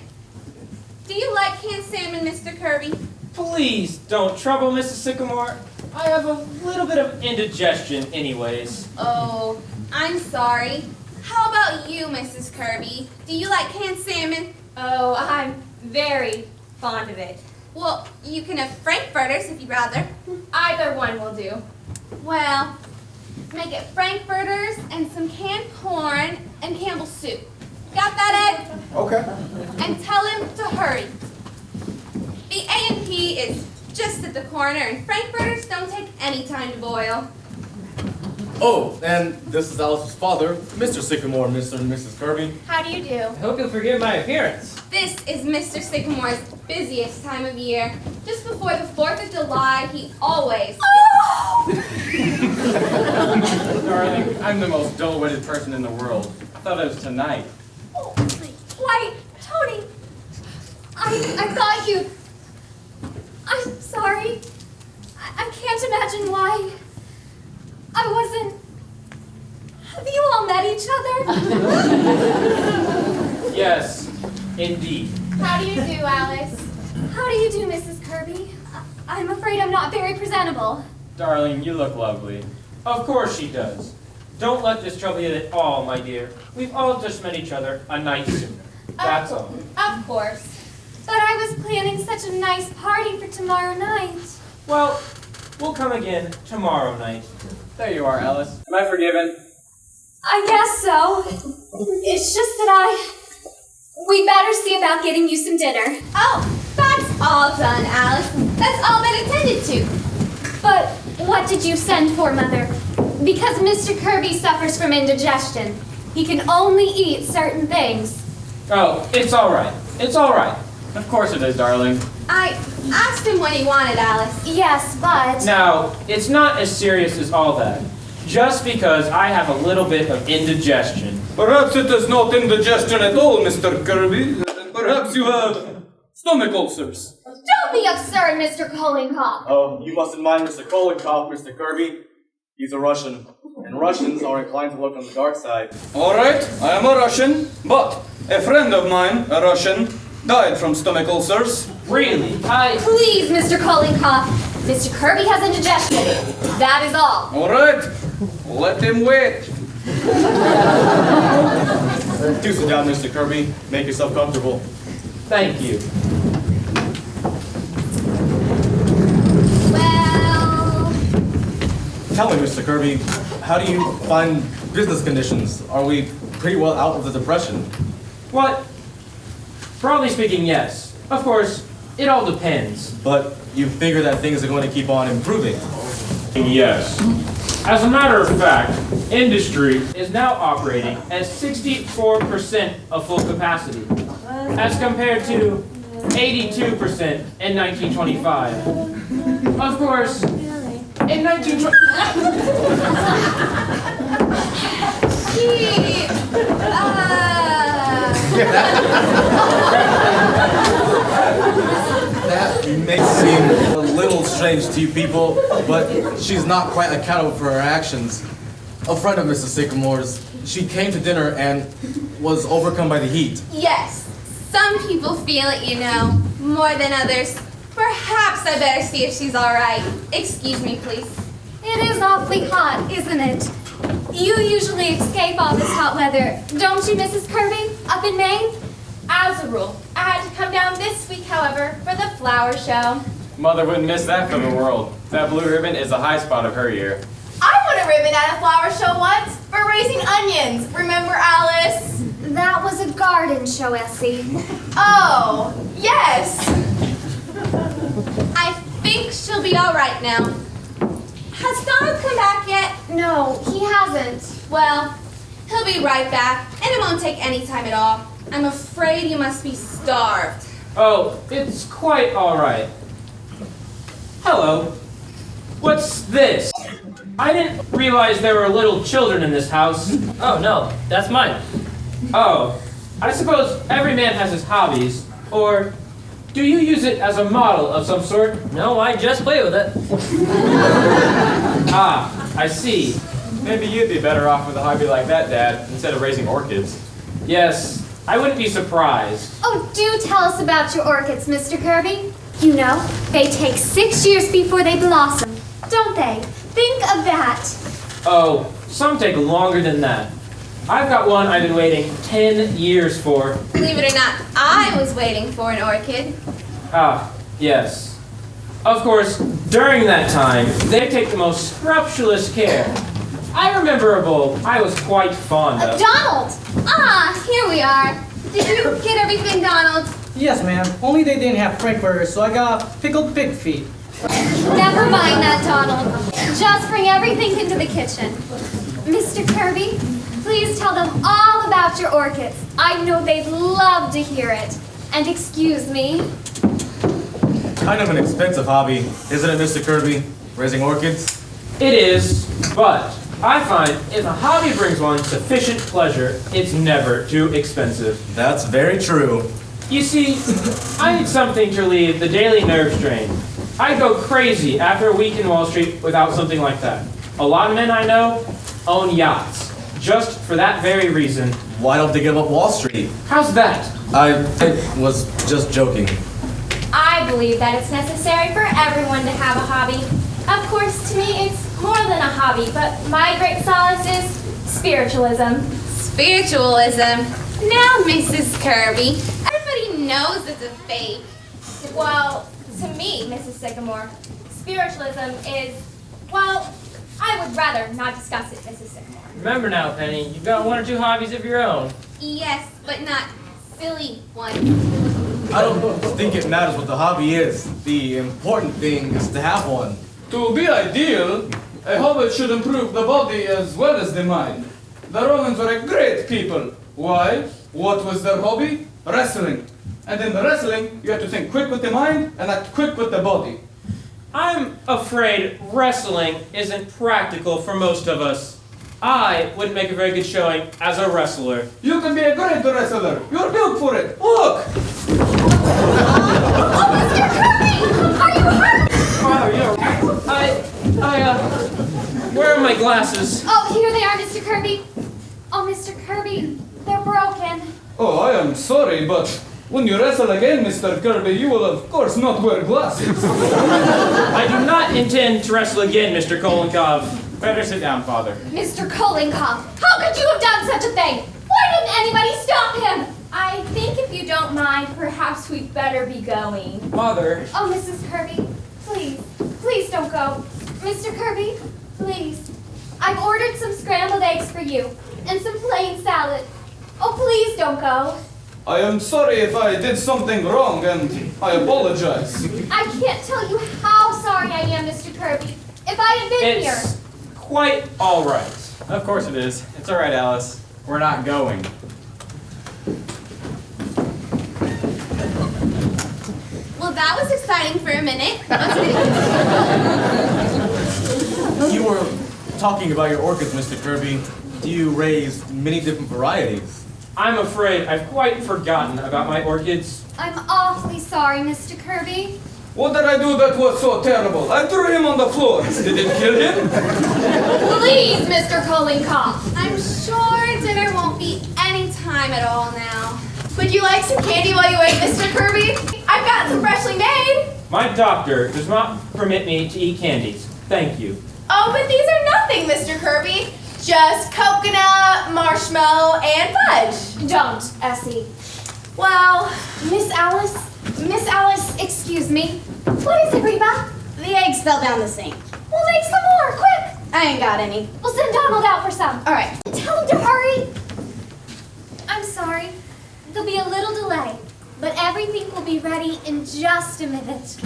Do you like canned salmon, Mr. Kirby? Please don't trouble Mrs. Sycamore. I have a little bit of indigestion anyways. Oh, I'm sorry. How about you, Mrs. Kirby? Do you like canned salmon? Oh, I'm very fond of it. Well, you can have frankfurters if you'd rather. Either one will do. Well, make it frankfurters and some canned corn and Campbell's soup. Got that, Ed? Okay. And tell him to hurry. The A&P is just at the corner, and frankfurters don't take any time to boil. Oh, and this is Alice's father, Mr. Sycamore, Mr. and Mrs. Kirby. How do you do? I hope you'll forgive my appearance. This is Mr. Sycamore's busiest time of year. Just before the 4th of July, he always... Darling, I'm the most dull-witted person in the world. I thought it was tonight. Oh, why, Tony, I thought you... I'm sorry. I can't imagine why. I wasn't... Have you all met each other? Yes, indeed. How do you do, Alice? How do you do, Mrs. Kirby? I'm afraid I'm not very presentable. Darling, you look lovely. Of course she does. Don't let this trouble you at all, my dear. We've all just met each other a night sooner. That's all. Of course. But I was planning such a nice party for tomorrow night. Well, we'll come again tomorrow night. There you are, Alice. Am I forgiven? I guess so. It's just that we'd better see about getting you some dinner. Oh, that's all done, Alice. That's all been attended to. But what did you send for, Mother? Because Mr. Kirby suffers from indigestion. He can only eat certain things. Oh, it's all right. It's all right. Of course it is, darling. I asked him what he wanted, Alice. Yes, but... Now, it's not as serious as all that. Just because I have a little bit of indigestion. Perhaps it is not indigestion at all, Mr. Kirby. Perhaps you have stomach ulcers. Don't be absurd, Mr. Kolenkhov. Oh, you mustn't mind Mr. Kolenkhov, Mr. Kirby. He's a Russian, and Russians are inclined to look on the dark side. All right, I am a Russian, but a friend of mine, a Russian, died from stomach ulcers. Really? Please, Mr. Kolenkhov. Mr. Kirby has indigestion. That is all. All right, let him wait. Do sit down, Mr. Kirby. Make yourself comfortable. Thank you. Well... Tell me, Mr. Kirby, how do you find business conditions? Are we pretty well out of the depression? What? Broadly speaking, yes. Of course, it all depends. But you figure that things are going to keep on improving. Yes. As a matter of fact, industry is now operating at 64% of full capacity, as compared to 82% in 1925. Of course, in 1920... That may seem a little strange to you people, but she's not quite accountable for her actions. A friend of Mrs. Sycamore's, she came to dinner and was overcome by the heat. Yes, some people feel it, you know, more than others. Perhaps I better see if she's all right. Excuse me, please. It is awfully hot, isn't it? You usually escape all this hot weather, don't you, Mrs. Kirby, up in Maine? As a rule. I had to come down this week, however, for the flower show. Mother wouldn't miss that for the world. That blue ribbon is the high spot of her year. I won a ribbon at a flower show once for raising onions. Remember, Alice? That was a garden show, Essie. Oh, yes. I think she'll be all right now. Has Donald come back yet? No, he hasn't. Well, he'll be right back, and it won't take any time at all. I'm afraid you must be starved. Oh, it's quite all right. Hello. What's this? I didn't realize there were little children in this house. Oh, no, that's mine. Oh, I suppose every man has his hobbies, or do you use it as a model of some sort? No, I just play with it. Ah, I see. Maybe you'd be better off with a hobby like that, Dad, instead of raising orchids. Yes, I wouldn't be surprised. Oh, do tell us about your orchids, Mr. Kirby. You know, they take 6 years before they blossom, don't they? Think of that. Oh, some take longer than that. I've got one I've been waiting 10 years for. Believe it or not, I was waiting for an orchid. Ah, yes. Of course, during that time, they take the most scrupulous care. I remember a bulb I was quite fond of. Donald! Ah, here we are. Did you get everything, Donald? Yes, ma'am. Only they didn't have frankfurters, so I got pickled pig feet. Never mind that, Donald. Just bring everything into the kitchen. Mr. Kirby, please tell them all about your orchids. I know they'd love to hear it. And excuse me. Kind of an expensive hobby, isn't it, Mr. Kirby? Raising orchids? It is, but I find if a hobby brings one sufficient pleasure, it's never too expensive. That's very true. You see, I need something to relieve the daily nerve strain. I'd go crazy after a week in Wall Street without something like that. A lot of men I know own yachts, just for that very reason. Why don't they give up Wall Street? How's that? I was just joking. I believe that it's necessary for everyone to have a hobby. Of course, to me, it's more than a hobby, but my great solace is spiritualism. Spiritualism? Now, Mrs. Kirby, everybody knows it's a fake. Well, to me, Mrs. Sycamore, spiritualism is, well, I would rather not discuss it, Mrs. Sycamore. Remember now, Penny, you've got 1 or 2 hobbies of your own. Yes, but not silly ones. I don't think it matters what the hobby is. The important thing is to have one. To be ideal, a hobby should improve the body as well as the mind. The Romans were a great people. Why? What was their hobby? Wrestling. And in the wrestling, you have to think quick with the mind and act quick with the body. I'm afraid wrestling isn't practical for most of us. I wouldn't make a very good showing as a wrestler. You can be a great wrestler. You're built for it. Look! Oh, Mr. Kirby! Are you hurt? Wow, where are my glasses? Oh, here they are, Mr. Kirby. Oh, Mr. Kirby, they're broken. Oh, I am sorry, but when you wrestle again, Mr. Kirby, you will of course not wear glasses. I do not intend to wrestle again, Mr. Kolenkhov. Better sit down, Father. Mr. Kolenkhov, how could you have done such a thing? Why didn't anybody stop him? I think if you don't mind, perhaps we'd better be going. Father. Oh, Mrs. Kirby, please, please don't go. Mr. Kirby, please. I've ordered some scrambled eggs for you and some plain salad. Oh, please don't go. I am sorry if I did something wrong, and I apologize. I can't tell you how sorry I am, Mr. Kirby. If I had been here. It's quite all right. Of course it is. It's all right, Alice. We're not going. Well, that was exciting for a minute. You were talking about your orchids, Mr. Kirby. You raise many different varieties. I'm afraid I've quite forgotten about my orchids. I'm awfully sorry, Mr. Kirby. What did I do that was so terrible? I threw him on the floor. Did it kill him? Please, Mr. Kolenkhov. I'm sure dinner won't be any time at all now. Would you like some candy while you wait, Mr. Kirby? I've got some freshly made. My doctor does not permit me to eat candies. Thank you. Oh, but these are nothing, Mr. Kirby. Just coconut, marshmallow, and fudge. Don't, Essie. Well, Miss Alice, excuse me. What is it, Rheba? The eggs fell down the sink. We'll make some more, quick. I ain't got any. We'll send Donald out for some. All right. Tell him to hurry. I'm sorry. There'll be a little delay, but everything will be ready in just a minute.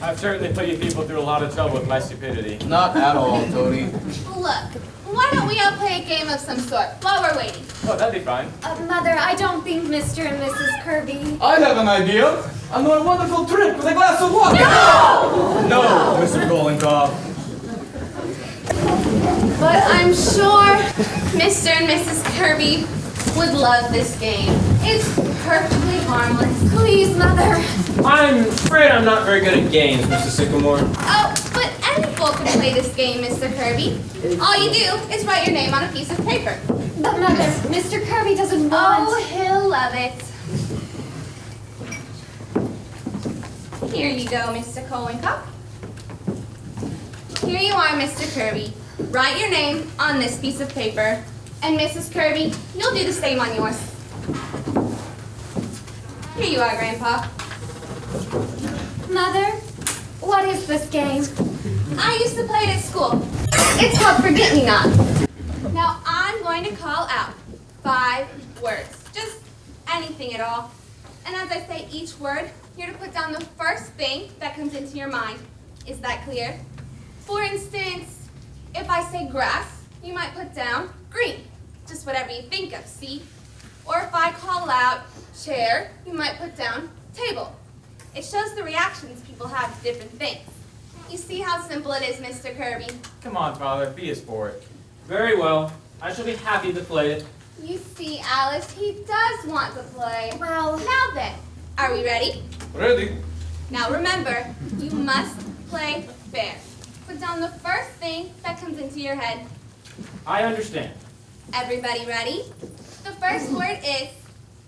I've certainly put you people through a lot of trouble with my stupidity. Not at all, Tony. Look, why don't we all play a game of some sort while we're waiting? Oh, that'd be fine. Mother, I don't think Mr. and Mrs. Kirby. I have an idea. I know a wonderful trick with a glass of water. No, Mr. Kolenkhov. But I'm sure Mr. and Mrs. Kirby would love this game. It's perfectly harmless. Please, Mother. I'm afraid I'm not very good at games, Mrs. Sycamore. Oh, but any folk can play this game, Mr. Kirby. All you do is write your name on a piece of paper. But Mother, Mr. Kirby doesn't want... Oh, he'll love it. Here you go, Mr. Kolenkhov. Here you are, Mr. Kirby. Write your name on this piece of paper. And Mrs. Kirby, you'll do the same on yours. Here you are, Grandpa. Mother, what is this game? I used to play it at school. It's called Forget-Me-Not. Now I'm going to call out 5 words. Just anything at all. And as I say each word, you're to put down the first thing that comes into your mind. Is that clear? For instance, if I say grass, you might put down green. Just whatever you think of, see? Or if I call out chair, you might put down table. It shows the reactions people have to different things. You see how simple it is, Mr. Kirby? Come on, Father, be a sport. Very well. I shall be happy to play it. You see, Alice, he does want to play. Well, now then, are we ready? Ready? Now remember, you must play fair. Put down the first thing that comes into your head. I understand. Everybody ready? The first word is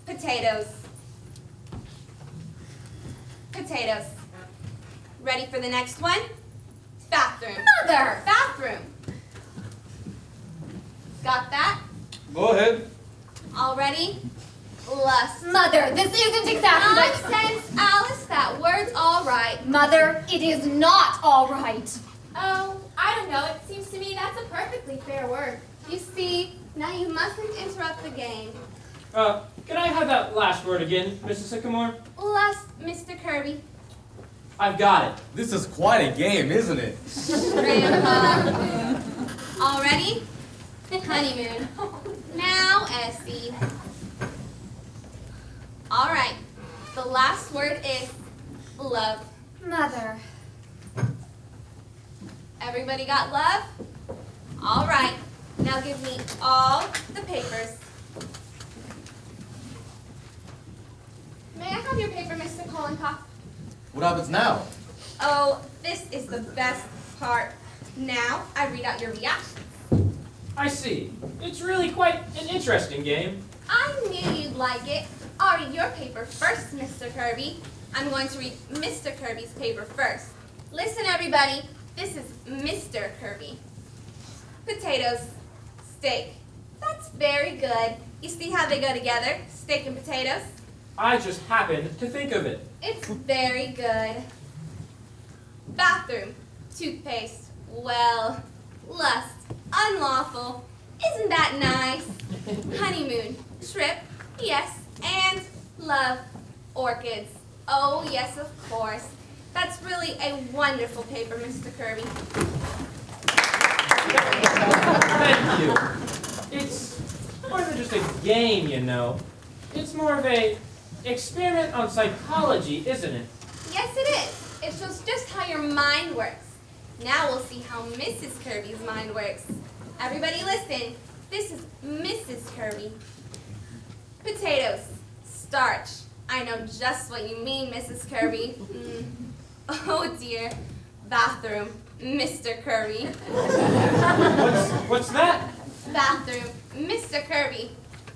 potatoes. Potatoes. Ready for the next one? Bathroom. Mother! Bathroom. Got that? Go ahead. All ready? Lust. Mother, this isn't exactly like... Nonsense, Alice. That word's all right. Mother, it is not all right. Oh, I don't know. It seems to me that's a perfectly fair word. You see, now you mustn't interrupt the game. Can I have that last word again, Mrs. Sycamore? Lust, Mr. Kirby. I've got it. This is quite a game, isn't it? Grandpa. All ready? Honeymoon. Now, Essie. All right. The last word is love. Mother. Everybody got love? All right. Now give me all the papers. May I have your paper, Mr. Kolenkhov? What happens now? Oh, this is the best part. Now I read out your reactions. I see. It's really quite an interesting game. I knew you'd like it. I'll read your paper first, Mr. Kirby. I'm going to read Mr. Kirby's paper first. Listen, everybody. This is Mr. Kirby. Potatoes, steak. That's very good. You see how they go together? Steak and potatoes? I just happened to think of it. It's very good. Bathroom, toothpaste. Well, lust, unlawful. Isn't that nice? Honeymoon, trip, yes, and love, orchids. Oh, yes, of course. That's really a wonderful paper, Mr. Kirby. Thank you. It's more than just a game, you know. It's more of a experiment on psychology, isn't it? Yes, it is. It shows just how your mind works. Now we'll see how Mrs. Kirby's mind works. Everybody listen. This is Mrs. Kirby. Potatoes, starch. I know just what you mean, Mrs. Kirby. Oh dear. Bathroom, Mr. Kirby. What's that? Bathroom, Mr. Kirby.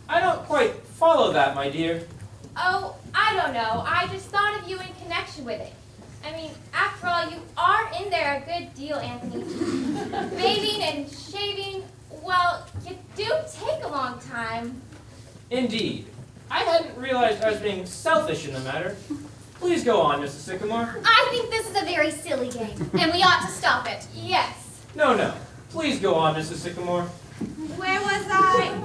I don't quite follow that, my dear. Oh, I don't know. I just thought of you in connection with it. I mean, after all, you are in there a good deal, Anthony. Bathing and shaving, well, you do take a long time. Indeed. I hadn't realized I was being selfish in the matter. Please go on, Mrs. Sycamore. I think this is a very silly game, and we ought to stop it. Yes. No. Please go on, Mrs. Sycamore. Where was I?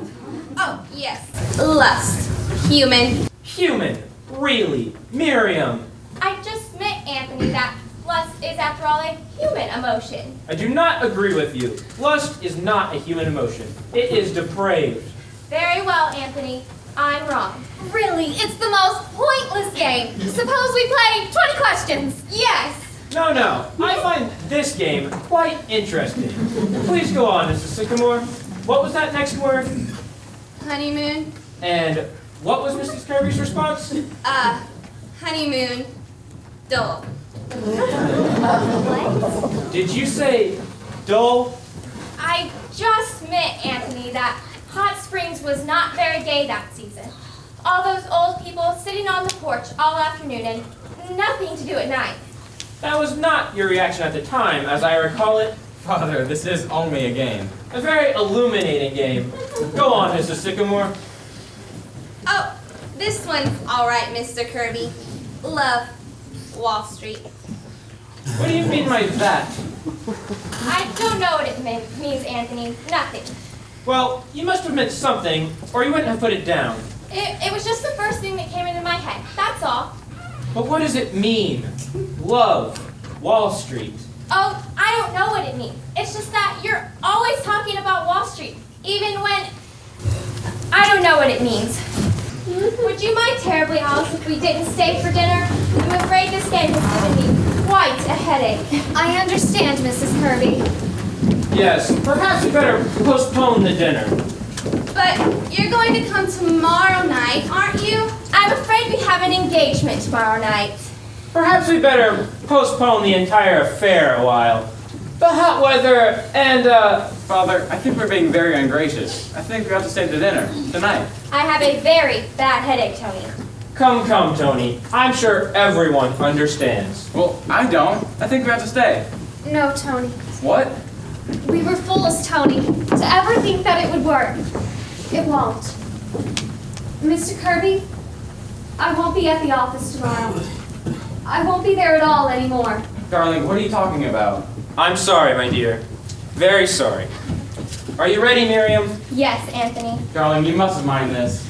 Oh, yes. Lust, human. Human. Really. Miriam. I just meant, Anthony, that lust is, after all, a human emotion. I do not agree with you. Lust is not a human emotion. It is depraved. Very well, Anthony. I'm wrong. Really, it's the most pointless game. Suppose we play 20 questions. Yes. No. I find this game quite interesting. Please go on, Mrs. Sycamore. What was that next word? Honeymoon. And what was Mrs. Kirby's response? Honeymoon. Dull. Did you say dull? I just meant, Anthony, that Hot Springs was not very gay that season. All those old people sitting on the porch all afternoon and nothing to do at night. That was not your reaction at the time, as I recall it. Father, this is only a game. A very illuminating game. Go on, Mrs. Sycamore. Oh, this one's all right, Mr. Kirby. Love Wall Street. What do you mean by that? I don't know what it means, Anthony. Nothing. Well, you must have meant something, or you wouldn't have put it down. It was just the first thing that came into my head. That's all. But what does it mean? Love Wall Street. Oh, I don't know what it means. It's just that you're always talking about Wall Street, even when... I don't know what it means. Would you mind terribly, Alice, if we didn't stay for dinner? I'm afraid this game has given me quite a headache. I understand, Mrs. Kirby. Yes, perhaps you better postpone the dinner. But you're going to come tomorrow night, aren't you? I'm afraid we have an engagement tomorrow night. Perhaps we better postpone the entire affair a while. The hot weather and, Father, I think we're being very ungracious. I think we have to stay to dinner tonight. I have a very bad headache, Tony. Come, Tony. I'm sure everyone understands. Well, I don't. I think we have to stay. No, Tony. What? We were fools, Tony, to ever think that it would work. It won't. Mr. Kirby, I won't be at the office tomorrow. I won't be there at all anymore. Darling, what are you talking about? I'm sorry, my dear. Very sorry. Are you ready, Miriam? Yes, Anthony. Darling, you mustn't mind this.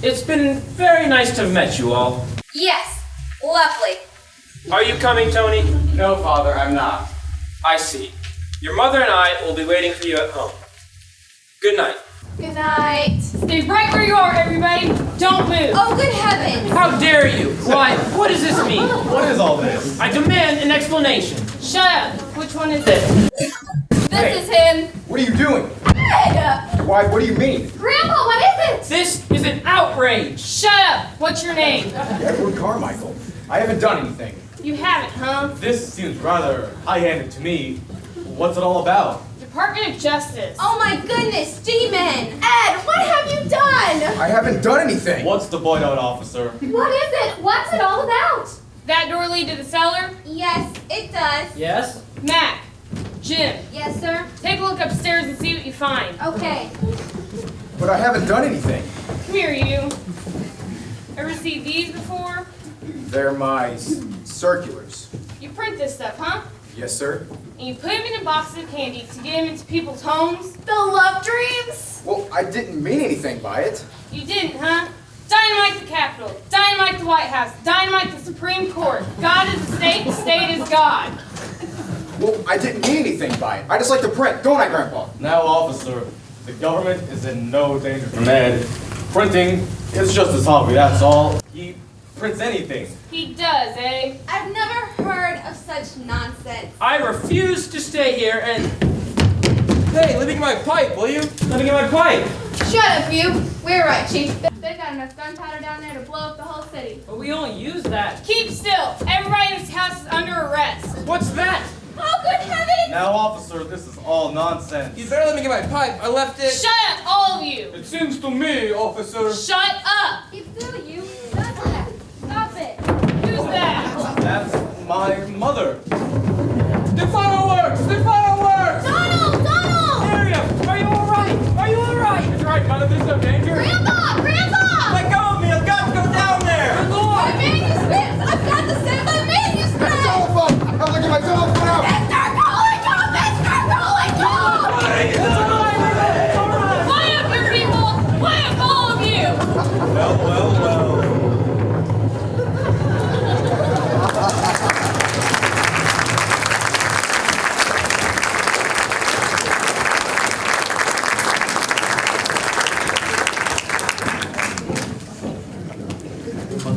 It's been very nice to have met you all. Yes. Lovely. Are you coming, Tony? No, Father, I'm not. I see. Your mother and I will be waiting for you at home. Good night. Good night. Stay right where you are, everybody. Don't move. Oh, good heavens. How dare you? Why, what does this mean? What is all this? I demand an explanation. Shut up. Which one is it? This is him. What are you doing? Ed! Why, what do you mean? Grandpa, what is it? This is an outrage. Shut up. What's your name? Edward Carmichael. I haven't done anything. You haven't, huh? This seems rather high-handed to me. What's it all about? Department of Justice. Oh my goodness, G-Men! Ed, what have you done? I haven't done anything. What's the boy out, officer? What is it? What's it all about? That door lead to the cellar? Yes, it does. Yes? Mac. Jim. Yes, sir. Take a look upstairs and see what you find. Okay. But I haven't done anything. Come here, you. Ever see these before? They're my circulars. You print this stuff, huh? Yes, sir. And you put them in a box of candy to get them into people's homes? The love dreams? Well, I didn't mean anything by it. You didn't, huh? Dynamite the Capitol. Dynamite the White House. Dynamite the Supreme Court. God is the state is God. Well, I didn't mean anything by it. I just like to print, don't I, Grandpa? Now, officer, the government is in no danger from Ed. Printing is just his hobby, that's all. He prints anything. He does, eh? I've never heard of such nonsense. I refuse to stay here and... Hey, let me get my pipe, will you? Let me get my pipe. Shut up, you. We're right, Chief. They've got enough gunpowder down there to blow up the whole city. But we only use that. Keep still. Everybody in this house is under arrest. What's that? Oh, good heavens! Now, officer, this is all nonsense. You better let me get my pipe. I left it. Shut up, all of you. It seems to me, officer. Shut up. Keep still, you. That's it. Stop it. Who's that? That's my mother. The fireworks! The fireworks! Donald! Miriam, are you all right? Are you all right? That's right, none of this is no danger. Grandpa! Let go of me. I've got to go down there. Good My Lord! manuscripts! I've got to send my manuscripts! Telephone! I'm looking at my telephone now! Mr. Kolenkhov! Mr. Kolenkhov! Quiet up, you people. Quiet, all of you. Well.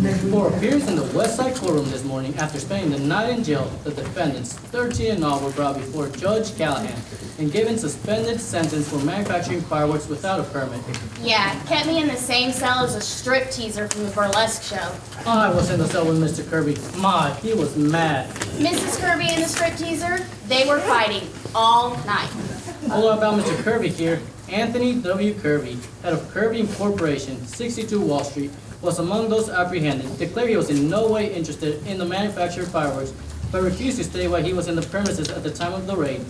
For appearance in the West Side courtroom this morning after spending the night in jail, the defendants, 13 in all, were brought before Judge Callahan and given suspended sentence for manufacturing fireworks without a permit. Yeah, kept me in the same cell as a strip teaser from the burlesque show. I was in the cell with Mr. Kirby. My, he was mad. Mrs. Kirby and the strip teaser, they were fighting all night. All about Mr. Kirby here. Anthony W. Kirby, head of Kirby Incorporation, 62 Wall Street, was among those apprehended, declared he was in no way interested in the manufacture of fireworks, but refused to state why he was in the premises at the time of the raid.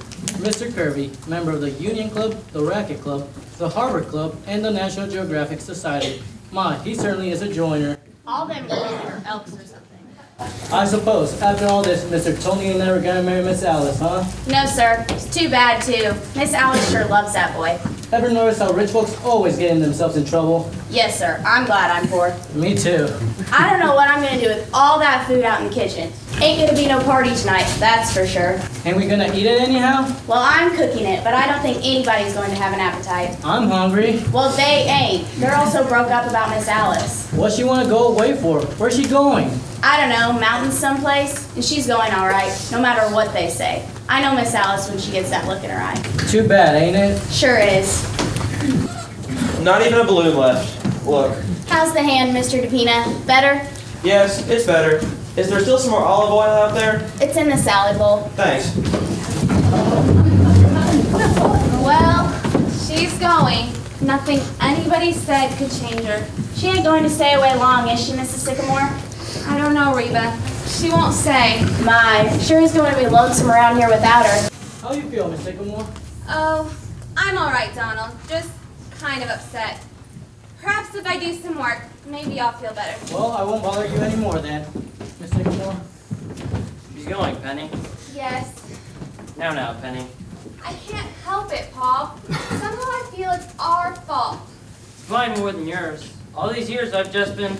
Mr. Kirby, member of the Union Club, the Racket Club, the Harvard Club, and the National Geographic Society. My, he certainly is a joiner. All them are elks or something. I suppose, after all this, Mr. Tony ain't never gonna marry Miss Alice, huh? No, sir. It's too bad, too. Miss Alice sure loves that boy. Ever notice how rich folks always getting themselves in trouble? Yes, sir. I'm glad I'm poor. Me too. I don't know what I'm gonna do with all that food out in the kitchen. Ain't gonna be no party tonight, that's for sure. Ain't we gonna eat it anyhow? Well, I'm cooking it, but I don't think anybody's going to have an appetite. I'm hungry. Well, they ain't. They're also broke up about Miss Alice. What she wanna go away for? Where's she going? I don't know, mountains someplace, and she's going all right, no matter what they say. I know Miss Alice when she gets that look in her eye. Too bad, ain't it? Sure is. Not even a balloon left. Look. How's the hand, Mr. DePina? Better? Yes, it's better. Is there still some more olive oil out there? It's in the salad bowl. Thanks. Well, she's going. Nothing anybody said could change her. She ain't going to stay away long, is she, Mrs. Sycamore? I don't know, Rheba. She won't say. My, sure is going to be lonesome around here without her. How you feel, Miss Sycamore? Oh, I'm all right, Donald. Just kind of upset. Perhaps if I do some work, maybe I'll feel better. Well, I won't bother you anymore then. Miss Sycamore? She's going, Penny. Yes. Now, Penny. I can't help it, Paul. Somehow I feel it's our fault. It's mine more than yours. All these years I've just been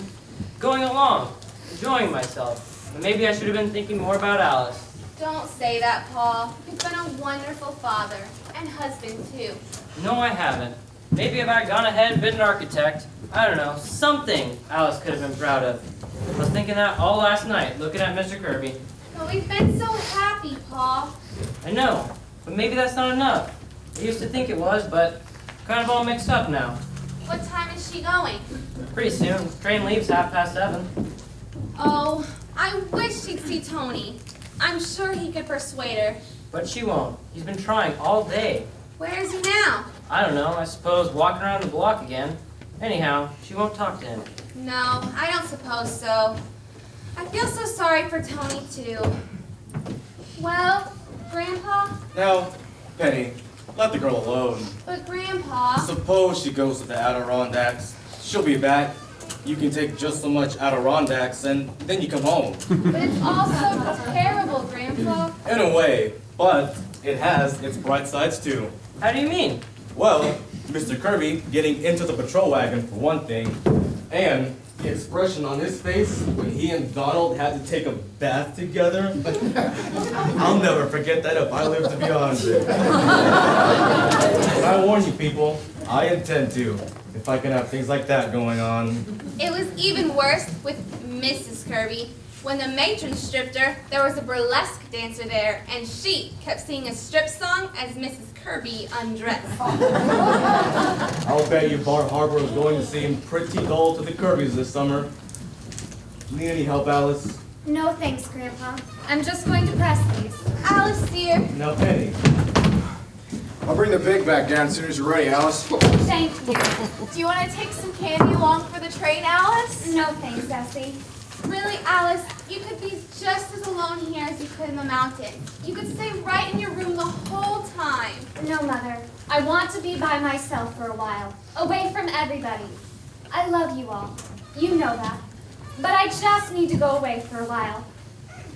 going along, enjoying myself. But maybe I should have been thinking more about Alice. Don't say that, Paul. You've been a wonderful father and husband, too. No, I haven't. Maybe if I'd gone ahead and been an architect, I don't know, something Alice could have been proud of. I was thinking that all last night, looking at Mr. Kirby. But we've been so happy, Paul. I know, but maybe that's not enough. I used to think it was, but kind of all mixed up now. What time is she going? Pretty soon. Train leaves 7:30. Oh, I wish she'd see Tony. I'm sure he could persuade her. But she won't. He's been trying all day. Where is he now? I don't know, I suppose walking around the block again. Anyhow, she won't talk to him. No, I don't suppose so. I feel so sorry for Tony, too. Well, Grandpa? Now, Penny, let the girl alone. But Grandpa... Suppose she goes to the Adirondacks. She'll be back. You can take just so much Adirondacks and then you come home. But it's all so terrible, Grandpa. In a way, but it has its bright sides too. How do you mean? Well, Mr. Kirby getting into the patrol wagon for one thing, and the expression on his face when he and Donald had to take a bath together. I'll never forget that if I live to be honest. I warn you people, I intend to, if I can have things like that going on. It was even worse with Mrs. Kirby. When the matron stripped her, there was a burlesque dancer there, and she kept singing a strip song as Mrs. Kirby undressed. I'll bet you Bar Harbor is going to seem pretty dull to the Kirbys this summer. Need any help, Alice? No thanks, Grandpa. I'm just going to press these. Alice, dear. Now, Penny. I'll bring the big bag down as soon as you're ready, Alice. Thank you. Do you want to take some candy along for the train, Alice? No thanks, Essie. Really, Alice, you could be just as alone here as you could in the mountains. You could stay right in your room the whole time. No, Mother. I want to be by myself for a while, away from everybody. I love you all. You know that. But I just need to go away for a while.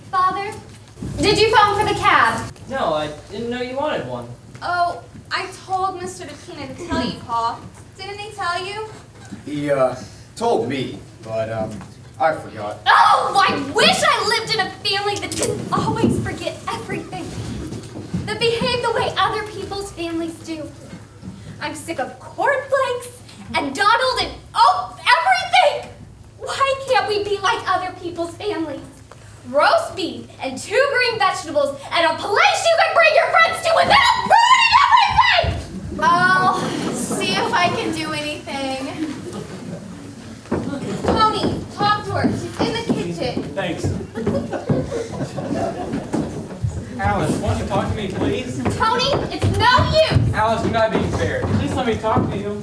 Father, did you phone for the cab? No, I didn't know you wanted one. Oh, I told Mr. DePina to tell you, Paul. Didn't he tell you? He, told me, but, I forgot. Oh, I wish I lived in a family that didn't always forget everything. That behaved the way other people's families do. I'm sick of cornflakes and Donald and, oh, everything! Why can't we be like people's families. Roast beef and 2 green vegetables and a place you can bring your friends to without ruining everything! I'll see if I can do anything. Tony, talk to her. She's in the kitchen. Thanks. Alice, won't you talk to me, please? Tony, it's no use! Alice, you're not being fair. Please let me talk to you.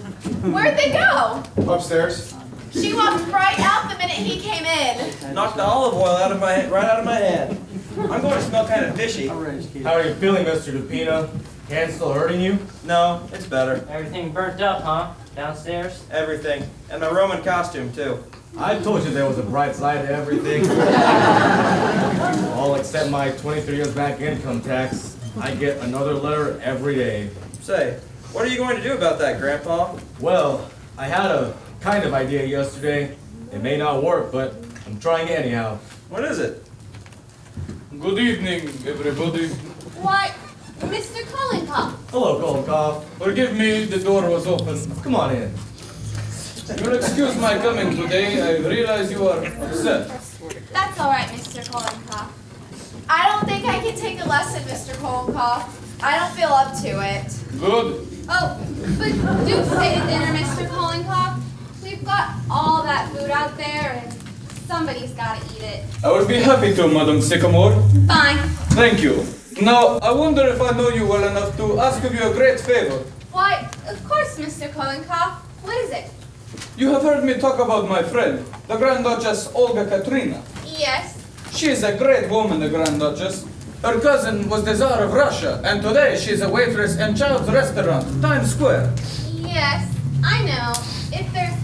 Where'd they go? Upstairs. She walked right out the minute he came in. Knocked the olive oil right out of my hand. I'm going to smell kind of fishy. How are you feeling, Mr. Pinna? Hand still hurting you? No, it's better. Everything burnt up, huh? Downstairs? Everything. And my Roman costume, too. I told you there was a bright side to everything. All except my 23 years back income tax. I get another letter every day. Say, what are you going to do about that, Grandpa? Well, I had a kind of idea yesterday. It may not work, but I'm trying anyhow. What is it? Good evening, everybody. Why, Mr. Kolenkhov. Hello, Kolenkhov. Forgive me, the door was open. Come on in. You'll excuse my coming today. I realize you are upset. That's all right, Mr. Kolenkhov. I don't think I can take a lesson, Mr. Kolenkhov. I don't feel up to it. Good. Oh, but do stay to dinner, Mr. Kolenkhov. We've got all that food out there, and somebody's got to eat it. I would be happy to, Madam Sycamore. Fine. Thank you. Now, I wonder if I know you well enough to ask of you a great favor. Why, of course, Mr. Kolenkhov. What is it? You have heard me talk about my friend, the Grand Duchess Olga Katrina. Yes. She is a great woman, the Grand Duchess. Her cousin was the Tsar of Russia, and today she is a waitress in Child's Restaurant, Times Square. Yes, I know. If there's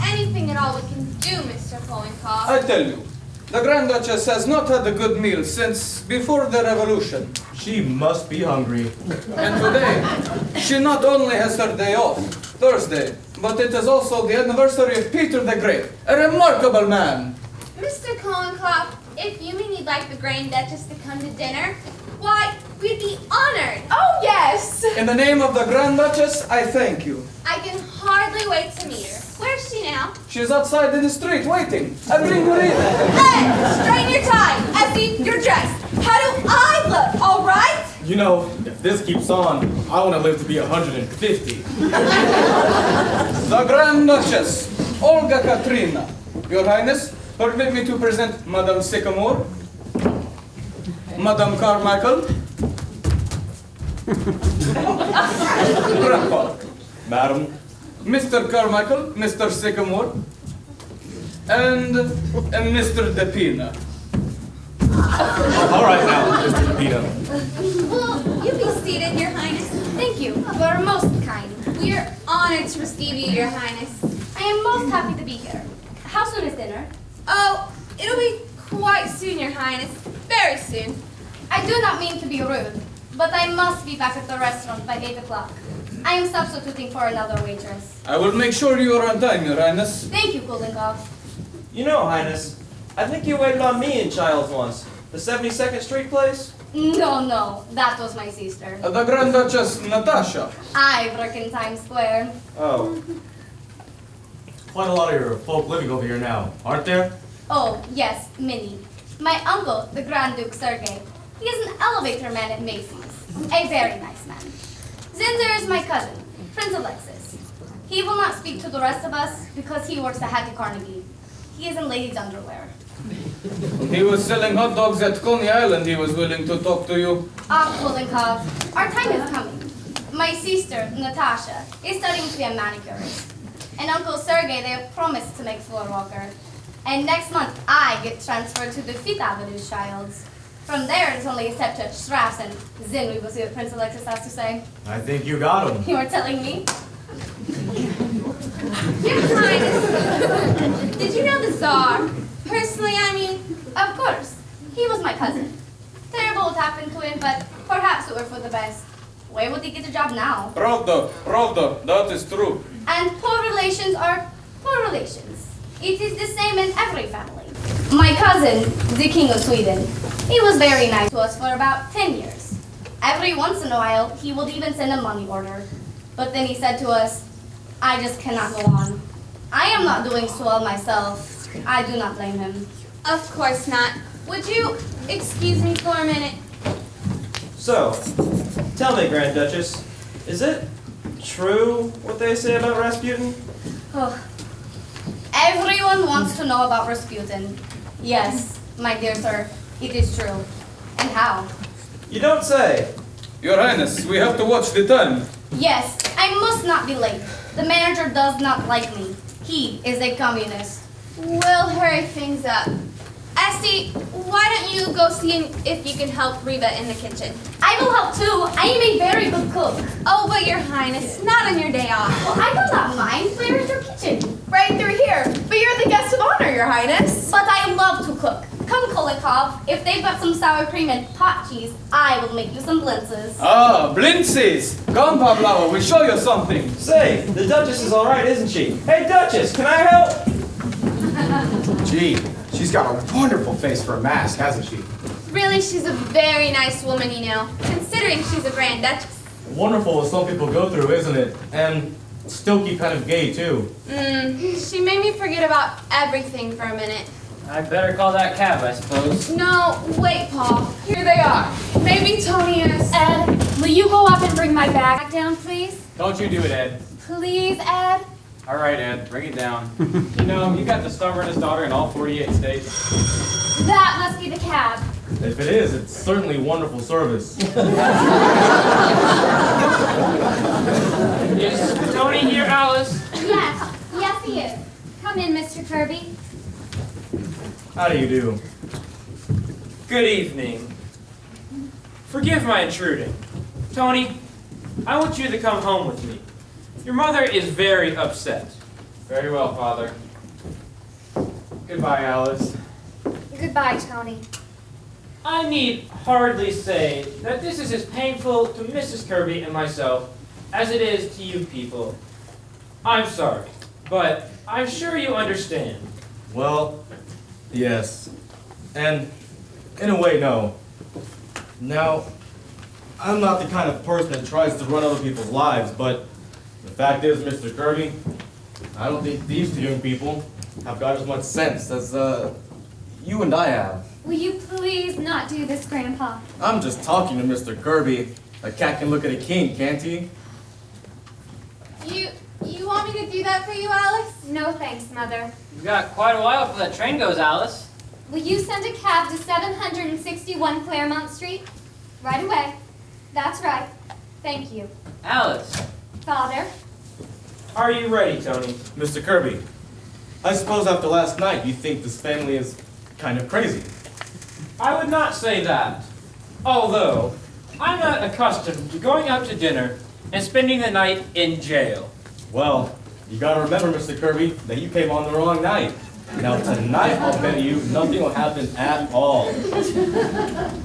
anything at all we can do, Mr. Kolenkhov. I tell you, the Grand Duchess has not had a good meal since before the revolution. She must be hungry. And today, she not only has her day off, Thursday, but it is also the anniversary of Peter the Great, a remarkable man. Mr. Kolenkhov, if you mean you'd like the Grand Duchess to come to dinner, why, we'd be honored. Oh, yes. In the name of the Grand Duchess, I thank you. I can hardly wait to meet her. Where's she now? She is outside in the street waiting. I bring her in. Hey, straighten your tie. Essie, you're dressed. How do I look, all right? You know, if this keeps on, I want to live to be 150. The Grand Duchess, Olga Katrina. Your Highness, permit me to present Madame Sycamore, Madame Carmichael, Grandpa, Madam, Mr. Carmichael, Mr. Sycamore, and Mr. De Pinna. all right now, Mr. Pinna. Will you be seated, Your Highness? Thank you. You are most kind. We are honored to receive you, Your Highness. I am most happy to be here. How soon is dinner? Oh, it'll be quite soon, Your Highness. Very soon. I do not mean to be rude, but I must be back at the restaurant by 8 o'clock. I am substituting for another waitress. I will make sure you are on time, Your Highness. Thank you, Kolenkhov. You know, Highness, I think you waited on me in Child's once. The 72nd Street place? No, that was my sister. The Grand Duchess Natasha. I work in Times Square. Oh. Quite a lot of your folk living over here now, aren't there? Oh, yes, many. My uncle, the Grand Duke Sergei, he is an elevator man at Macy's. A very nice man. Cesar is my cousin, Prince Alexis. He will not speak to the rest of us because he works at Hattie Carnegie. He is in ladies' underwear. He was selling hot dogs at Coney Island. He was willing to talk to you. Kolenkhov, our time is coming. My sister, Natasha, is studying to be a manicurist. And Uncle Sergei, they have promised to make floor walker. And next month, I get transferred to the Fifth Avenue Childs. From there, it's only a step to Strauss, and then we will see what Prince Alexis has to say. I think you got him. You are telling me? Your Highness, did you know the Tsar? Personally, I mean, Of course. He was my cousin. Terrible what happened to him, but perhaps it were for the best. Where would he get a job now? Pravda, that is true. And poor relations are poor relations. It is the same in every family. My cousin, the King of Sweden, he was very nice to us for about 10 years. Every once in a while, he would even send a money order. But then he said to us, I just cannot go on. I am not doing so well myself. I do not blame him. Of course not. Would you excuse me for a minute? So, tell me, Grand Duchess, is it true what they say about Rasputin? Oh. Everyone wants to know about Rasputin. Yes, my dear sir, it is true. And how? You don't say. Your Highness, we have to watch the time. Yes, I must not be late. The manager does not like me. He is a communist. We'll hurry things up. Essie, why don't you go see if you can help Rheba in the kitchen? I will help too. I am a very good cook. Oh, but Your Highness, not on your day off. Well, I do not mind. Where is your kitchen? Right through here. But you're the guest of honor, Your Highness. But I love to cook. Come, Kolenkhov. If they've got some sour cream and pot cheese, I will make you some blintzes. Ah, blintzes! Come, Pavlova, we'll show you something. Say, the Duchess is all right, isn't she? Hey, Duchess, can I help? Gee, she's got a wonderful face for a mask, hasn't she? Really, she's a very nice woman, you know, considering she's a Grand Duchess. Wonderful what some people go through, isn't it? And still keep kind of gay, too. She made me forget about everything for a minute. I'd better call that cab, I suppose. No, wait, Paul. Here they are. Maybe Tony is... Ed, will you go up and bring my bag down, please? Don't you do it, Ed. Please, Ed? All right, Ed, bring it down. You know, you got the stubbornest daughter in all 48 states. That must be the cab. If it is, it's certainly wonderful service. Is Tony here, Alice? Yes, yes he is. Come in, Mr. Kirby. How do you do? Good evening. Forgive my intruding. Tony, I want you to come home with me. Your mother is very upset. Very well, Father. Goodbye, Alice. Goodbye, Tony. I need hardly say that this is as painful to Mrs. Kirby and myself as it is to you people. I'm sorry, but I'm sure you understand. Well, yes. And in a way, no. Now, I'm not the kind of person that tries to run other people's lives, but the fact is, Mr. Kirby, I don't think these two young people have got as much sense as you and I have. Will you please not do this, Grandpa? I'm just talking to Mr. Kirby. A cat can look at a king, can't he? You want me to do that for you, Alice? No thanks, Mother. You've got quite a while before that train goes, Alice. Will you send a cab to 761 Claremont Street? Right away. That's right. Thank you. Alice. Father? Are you ready, Tony? Mr. Kirby, I suppose after last night you think this family is kind of crazy. I would not say that. Although, I'm not accustomed to going out to dinner and spending the night in jail. Well, you gotta remember, Mr. Kirby, that you came on the wrong night. Now tonight, I'll bet you nothing will happen at all.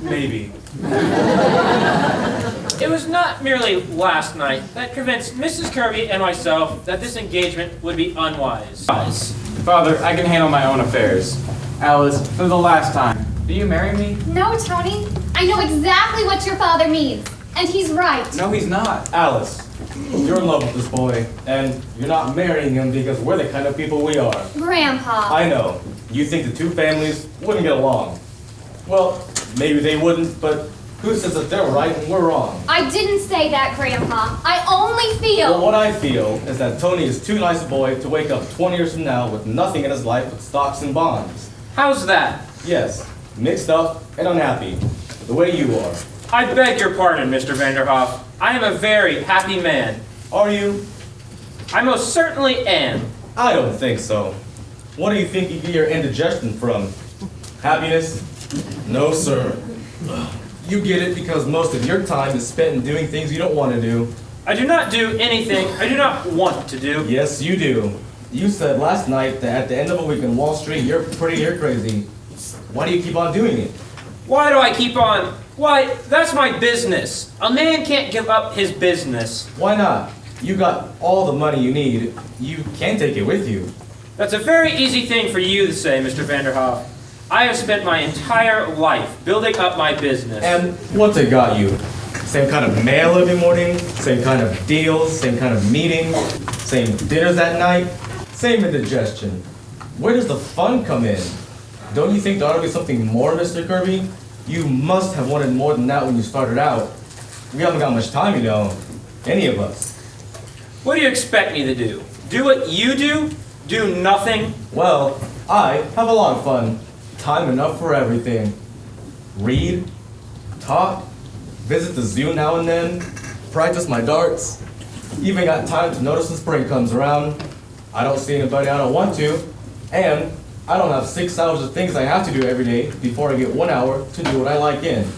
Maybe. It was not merely last night that convinced Mrs. Kirby and myself that this engagement would be unwise. Father, I can handle my own affairs. Alice, for the last time, do you marry me? No, Tony. I know exactly what your father means. And he's right. No, he's not. Alice, you're in love with this boy, and you're not marrying him because we're the kind of people we are. Grandpa. I know. You think the two families wouldn't get along. Well, maybe they wouldn't, but who says that they're right and we're wrong? I didn't say that, Grandpa. I only feel... Well, what I feel is that Tony is too nice a boy to wake up 20 years from now with nothing in his life but stocks and bonds. How's that? Yes, mixed up and unhappy, the way you are. I beg your pardon, Mr. Vanderhof. I am a very happy man. Are you? I most certainly am. I don't think so. What do you think you get your indigestion from? Happiness? No, sir. You get it because most of your time is spent in doing things you don't want to do. I do not do anything I do not want to do. Yes, you do. You said last night that at the end of a week on Wall Street, you're crazy. Why do you keep on doing it? Why do I keep on? Why, that's my business. A man can't give up his business. Why not? You got all the money you need. You can take it with you. That's a very easy thing for you to say, Mr. Vanderhof. I have spent my entire life building up my business. And what's it got you? Same kind of mail every morning, same kind of deals, same kind of meetings, same dinners at night, same indigestion. Where does the fun come in? Don't you think there ought to be something more, Mr. Kirby? You must have wanted more than that when you started out. We haven't got much time, you know. Any of us. What do you expect me to do? Do what you do? Do nothing? Well, I have a lot of fun. Time enough for everything. Read, talk, visit the zoo now and then, practice my darts. Even got time to notice when spring comes around. I don't see anybody I don't want to, and I don't have 6 hours of things I have to do every day before I get 1 hour to do what I like in.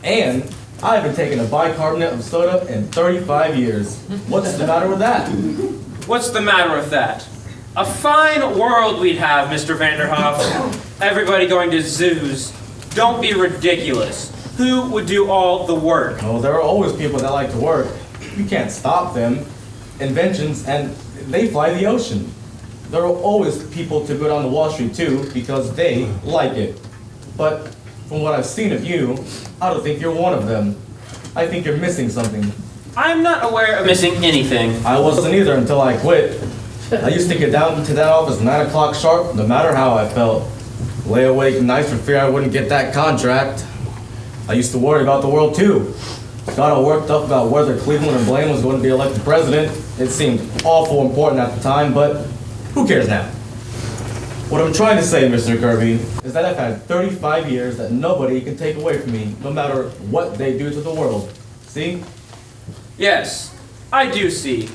And I haven't taken a bicarbonate of soda in 35 years. What's the matter with that? What's the matter with that? A fine world we'd have, Mr. Vanderhof. Everybody going to zoos. Don't be ridiculous. Who would do all the work? Oh, there are always people that like to work. You can't stop them. Inventions, and they fly the ocean. There are always people to go down to Wall Street too, because they like it. But from what I've seen of you, I don't think you're one of them. I think you're missing something. I'm not aware of missing anything. I wasn't either until I quit. I used to get down to that office 9 o'clock sharp, no matter how I felt. Lay awake nights for fear I wouldn't get that contract. I used to worry about the world too. Got all worked up about whether Cleveland or Blaine was going to be elected president. It seemed awful important at the time, but who cares now? What I'm trying to say, Mr. Kirby, is that I've had 35 years that nobody can take away from me, no matter what they do to the world. See? Yes, I do see.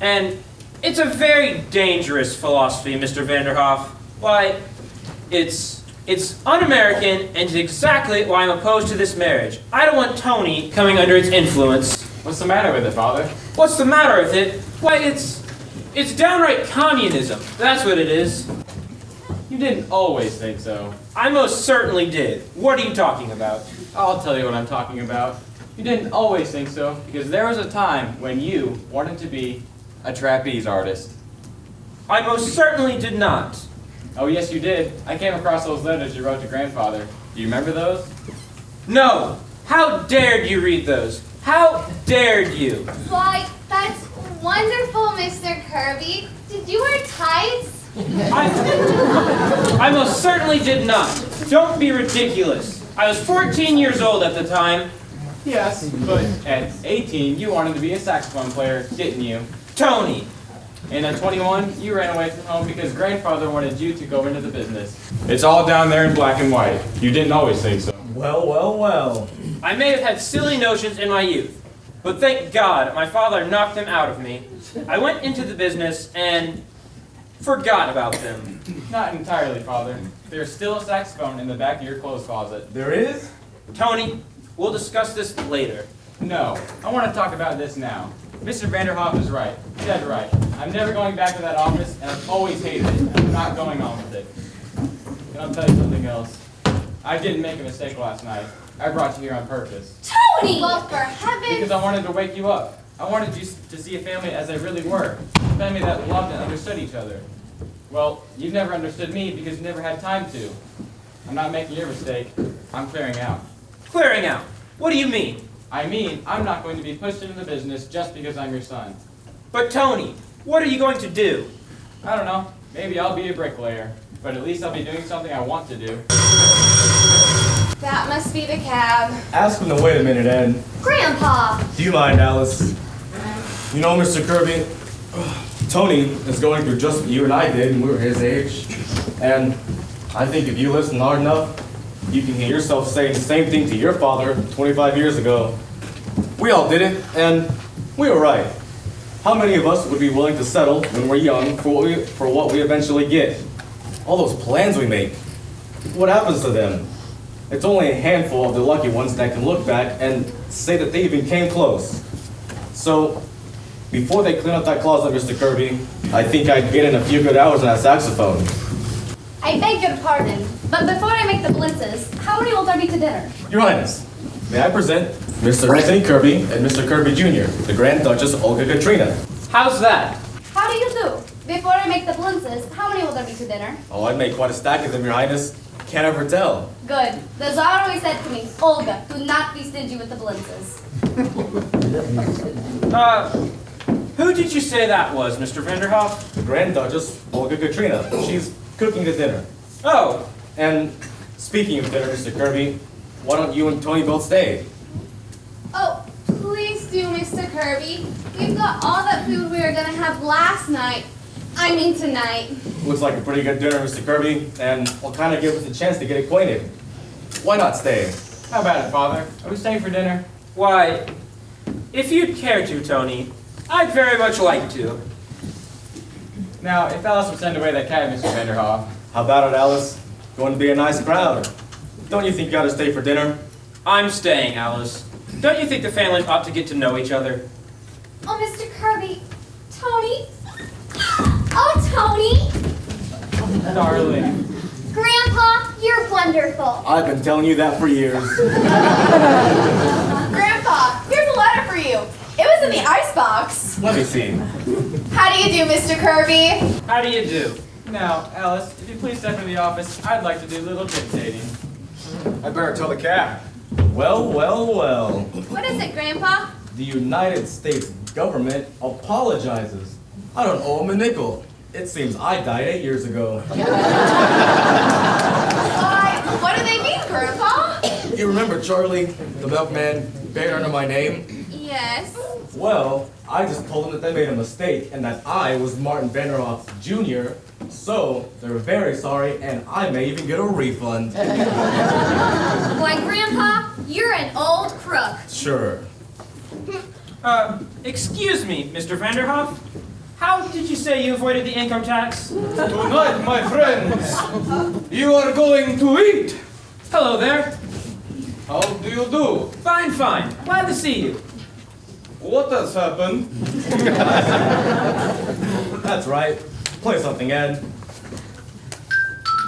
And it's a very dangerous philosophy, Mr. Vanderhof. Why, it's un-American, and it's exactly why I'm opposed to this marriage. I don't want Tony coming under its influence. What's the matter with it, Father? What's the matter with it? Why, it's downright communism. That's what it is. You didn't always think so. I most certainly did. What are you talking about? I'll tell you what I'm talking about. You didn't always think so, because there was a time when you wanted to be a trapeze artist. I most certainly did not. Oh, yes, you did. I came across those letters you wrote to Grandfather. Do you remember those? No. How dared you read those? How dared you? Why, that's wonderful, Mr. Kirby. Did you wear tights? I most certainly did not. Don't be ridiculous. I was 14 years old at the time. Yes, but at 18, you wanted to be a saxophone player, didn't you? Tony! And at 21, you ran away from home because Grandfather wanted you to go into the business. It's all down there in black and white. You didn't always think so. Well, well, well. I may have had silly notions in my youth, but thank God my father knocked them out of me. I went into the business and forgot about them. Not entirely, Father. There's still a saxophone in the back of your clothes closet. There is? Tony, we'll discuss this later. No, I want to talk about this now. Mr. Vanderhof is right. Dead right. I'm never going back to that office, and I've always hated it. I'm not going on with it. And I'll tell you something else. I didn't make a mistake last night. I brought you here on purpose. Tony! Well, for heaven's... Because I wanted to wake you up. I wanted you to see a family as they really were. A family that loved and understood each other. Well, you've never understood me because you never had time to. I'm not making your mistake. I'm clearing out. Clearing out? What do you mean? I mean, I'm not going to be pushed into the business just because I'm your son. But Tony, what are you going to do? I don't know. Maybe I'll be a bricklayer. But at least I'll be doing something I want to do. That must be the cab. Ask him to wait a minute, Ed. Grandpa! Do you mind, Alice? You know, Mr. Kirby, Tony is going through just what you and I did when we were his age. And I think if you listen hard enough, you can hear yourself saying the same thing to your father 25 years ago. We all did it, and we were right. How many of us would be willing to settle when we're young for what we eventually get? All those plans we make, what happens to them? It's only a handful of the lucky ones that can look back and say that they even came close. So, before they clean up that closet, Mr. Kirby, I think I'd get in a few good hours on that saxophone. I beg your pardon, but before I make the blintzes, how many will there be to dinner? Your Highness, may I present Mr. Anthony Kirby and Mr. Kirby Jr., the Grand Duchess Olga Katrina. How's that? How do you do? Before I make the blintzes, how many will there be to dinner? Oh, I'd make quite a stack of them, Your Highness. Can't ever tell. Good. The Tsar always said to me, Olga, do not be stingy with the blintzes. Who did you say that was, Mr. Vanderhof? The Grand Duchess Olga Katrina. She's cooking the dinner. Oh, And speaking of dinner, Mr. Kirby, why don't you and Tony both stay? Oh, please do, Mr. Kirby. We've got all that food we were gonna have last night. I mean tonight. Looks like a pretty good dinner, Mr. Kirby, and will kind of give us a chance to get acquainted. Why not stay? How about it, Father? Are we staying for dinner? Why, if you'd care to, Tony, I'd very much like to. Now, if Alice would send away that cat, Mr. Vanderhof. How about it, Alice? Going to be a nice crowd. Don't you think you ought to stay for dinner? I'm staying, Alice. Don't you think the families ought to get to know each other? Oh, Mr. Kirby. Tony. Oh, Tony. Darling. Grandpa, you're wonderful. I've been telling you that for years. Grandpa, here's a letter for you. It was in the icebox. Let me see. How do you do, Mr. Kirby? How do you do? Now, Alice, if you please step into the office, I'd like to do a little dictating. I better tell the cat. Well, well, well. What is it, Grandpa? The United States government apologizes. I don't owe them a nickel. It seems I died 8 years ago. Why, what do they mean, Grandpa? You remember Charlie, the milkman, buried under my name? Yes. Well, I just told them that they made a mistake and that I was Martin Vanderhof Jr., so they're very sorry and I may even get a refund. Why, Grandpa, you're an old crook. Sure. Excuse me, Mr. Vanderhof. How did you say you avoided the income tax? Tonight, my friends, you are going to eat. Hello there. How do you do? Fine, fine. Glad to see you. What has happened? That's right. Play something, Ed.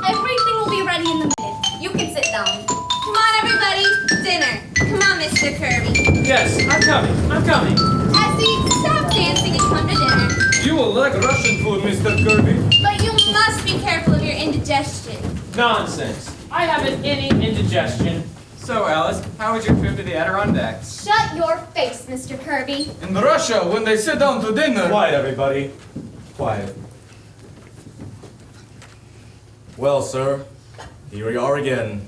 Everything will be ready in a minute. You can sit down. Come on, everybody. Dinner. Come on, Mr. Kirby. Yes, I'm coming. I'm coming. Essie, stop dancing and come to dinner. You will like Russian food, Mr. Kirby. But you must be careful of your indigestion. Nonsense. I haven't any indigestion. So, Alice, how was your trip to the Adirondacks? Shut your face, Mr. Kirby. In Russia, when they sit down to dinner... Quiet, everybody. Quiet. Well, sir, here we are again.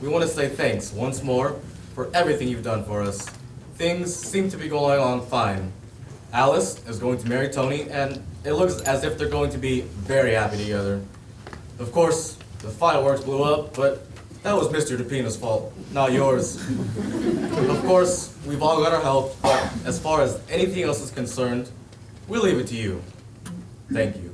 We want to say thanks once more for everything you've done for us. Things seem to be going on fine. Alice is going to marry Tony, and it looks as if they're going to be very happy together. Of course, the fireworks blew up, but that was Mr. DePina's fault, not yours. Of course, we've all got our help, but as far as anything else is concerned, we'll leave it to you. Thank you.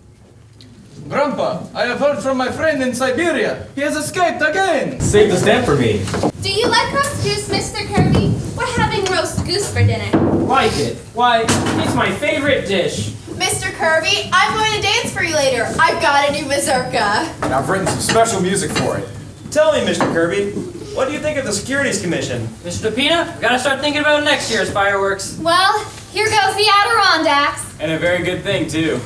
Grandpa, I have heard from my friend in Siberia. He has escaped again. Save the stamp for me. Do you like roast goose, Mr. Kirby? We're having roast goose for dinner. Like it? Why, it's my favorite dish. Mr. Kirby, I'm going to dance for you later. I've got a new mazurka. And I've written some special music for it. Tell me, Mr. Kirby, what do you think of the Securities Commission? Mr. DePina, we gotta start thinking about next year's fireworks. Well, here goes the Adirondacks. And a very good thing, too.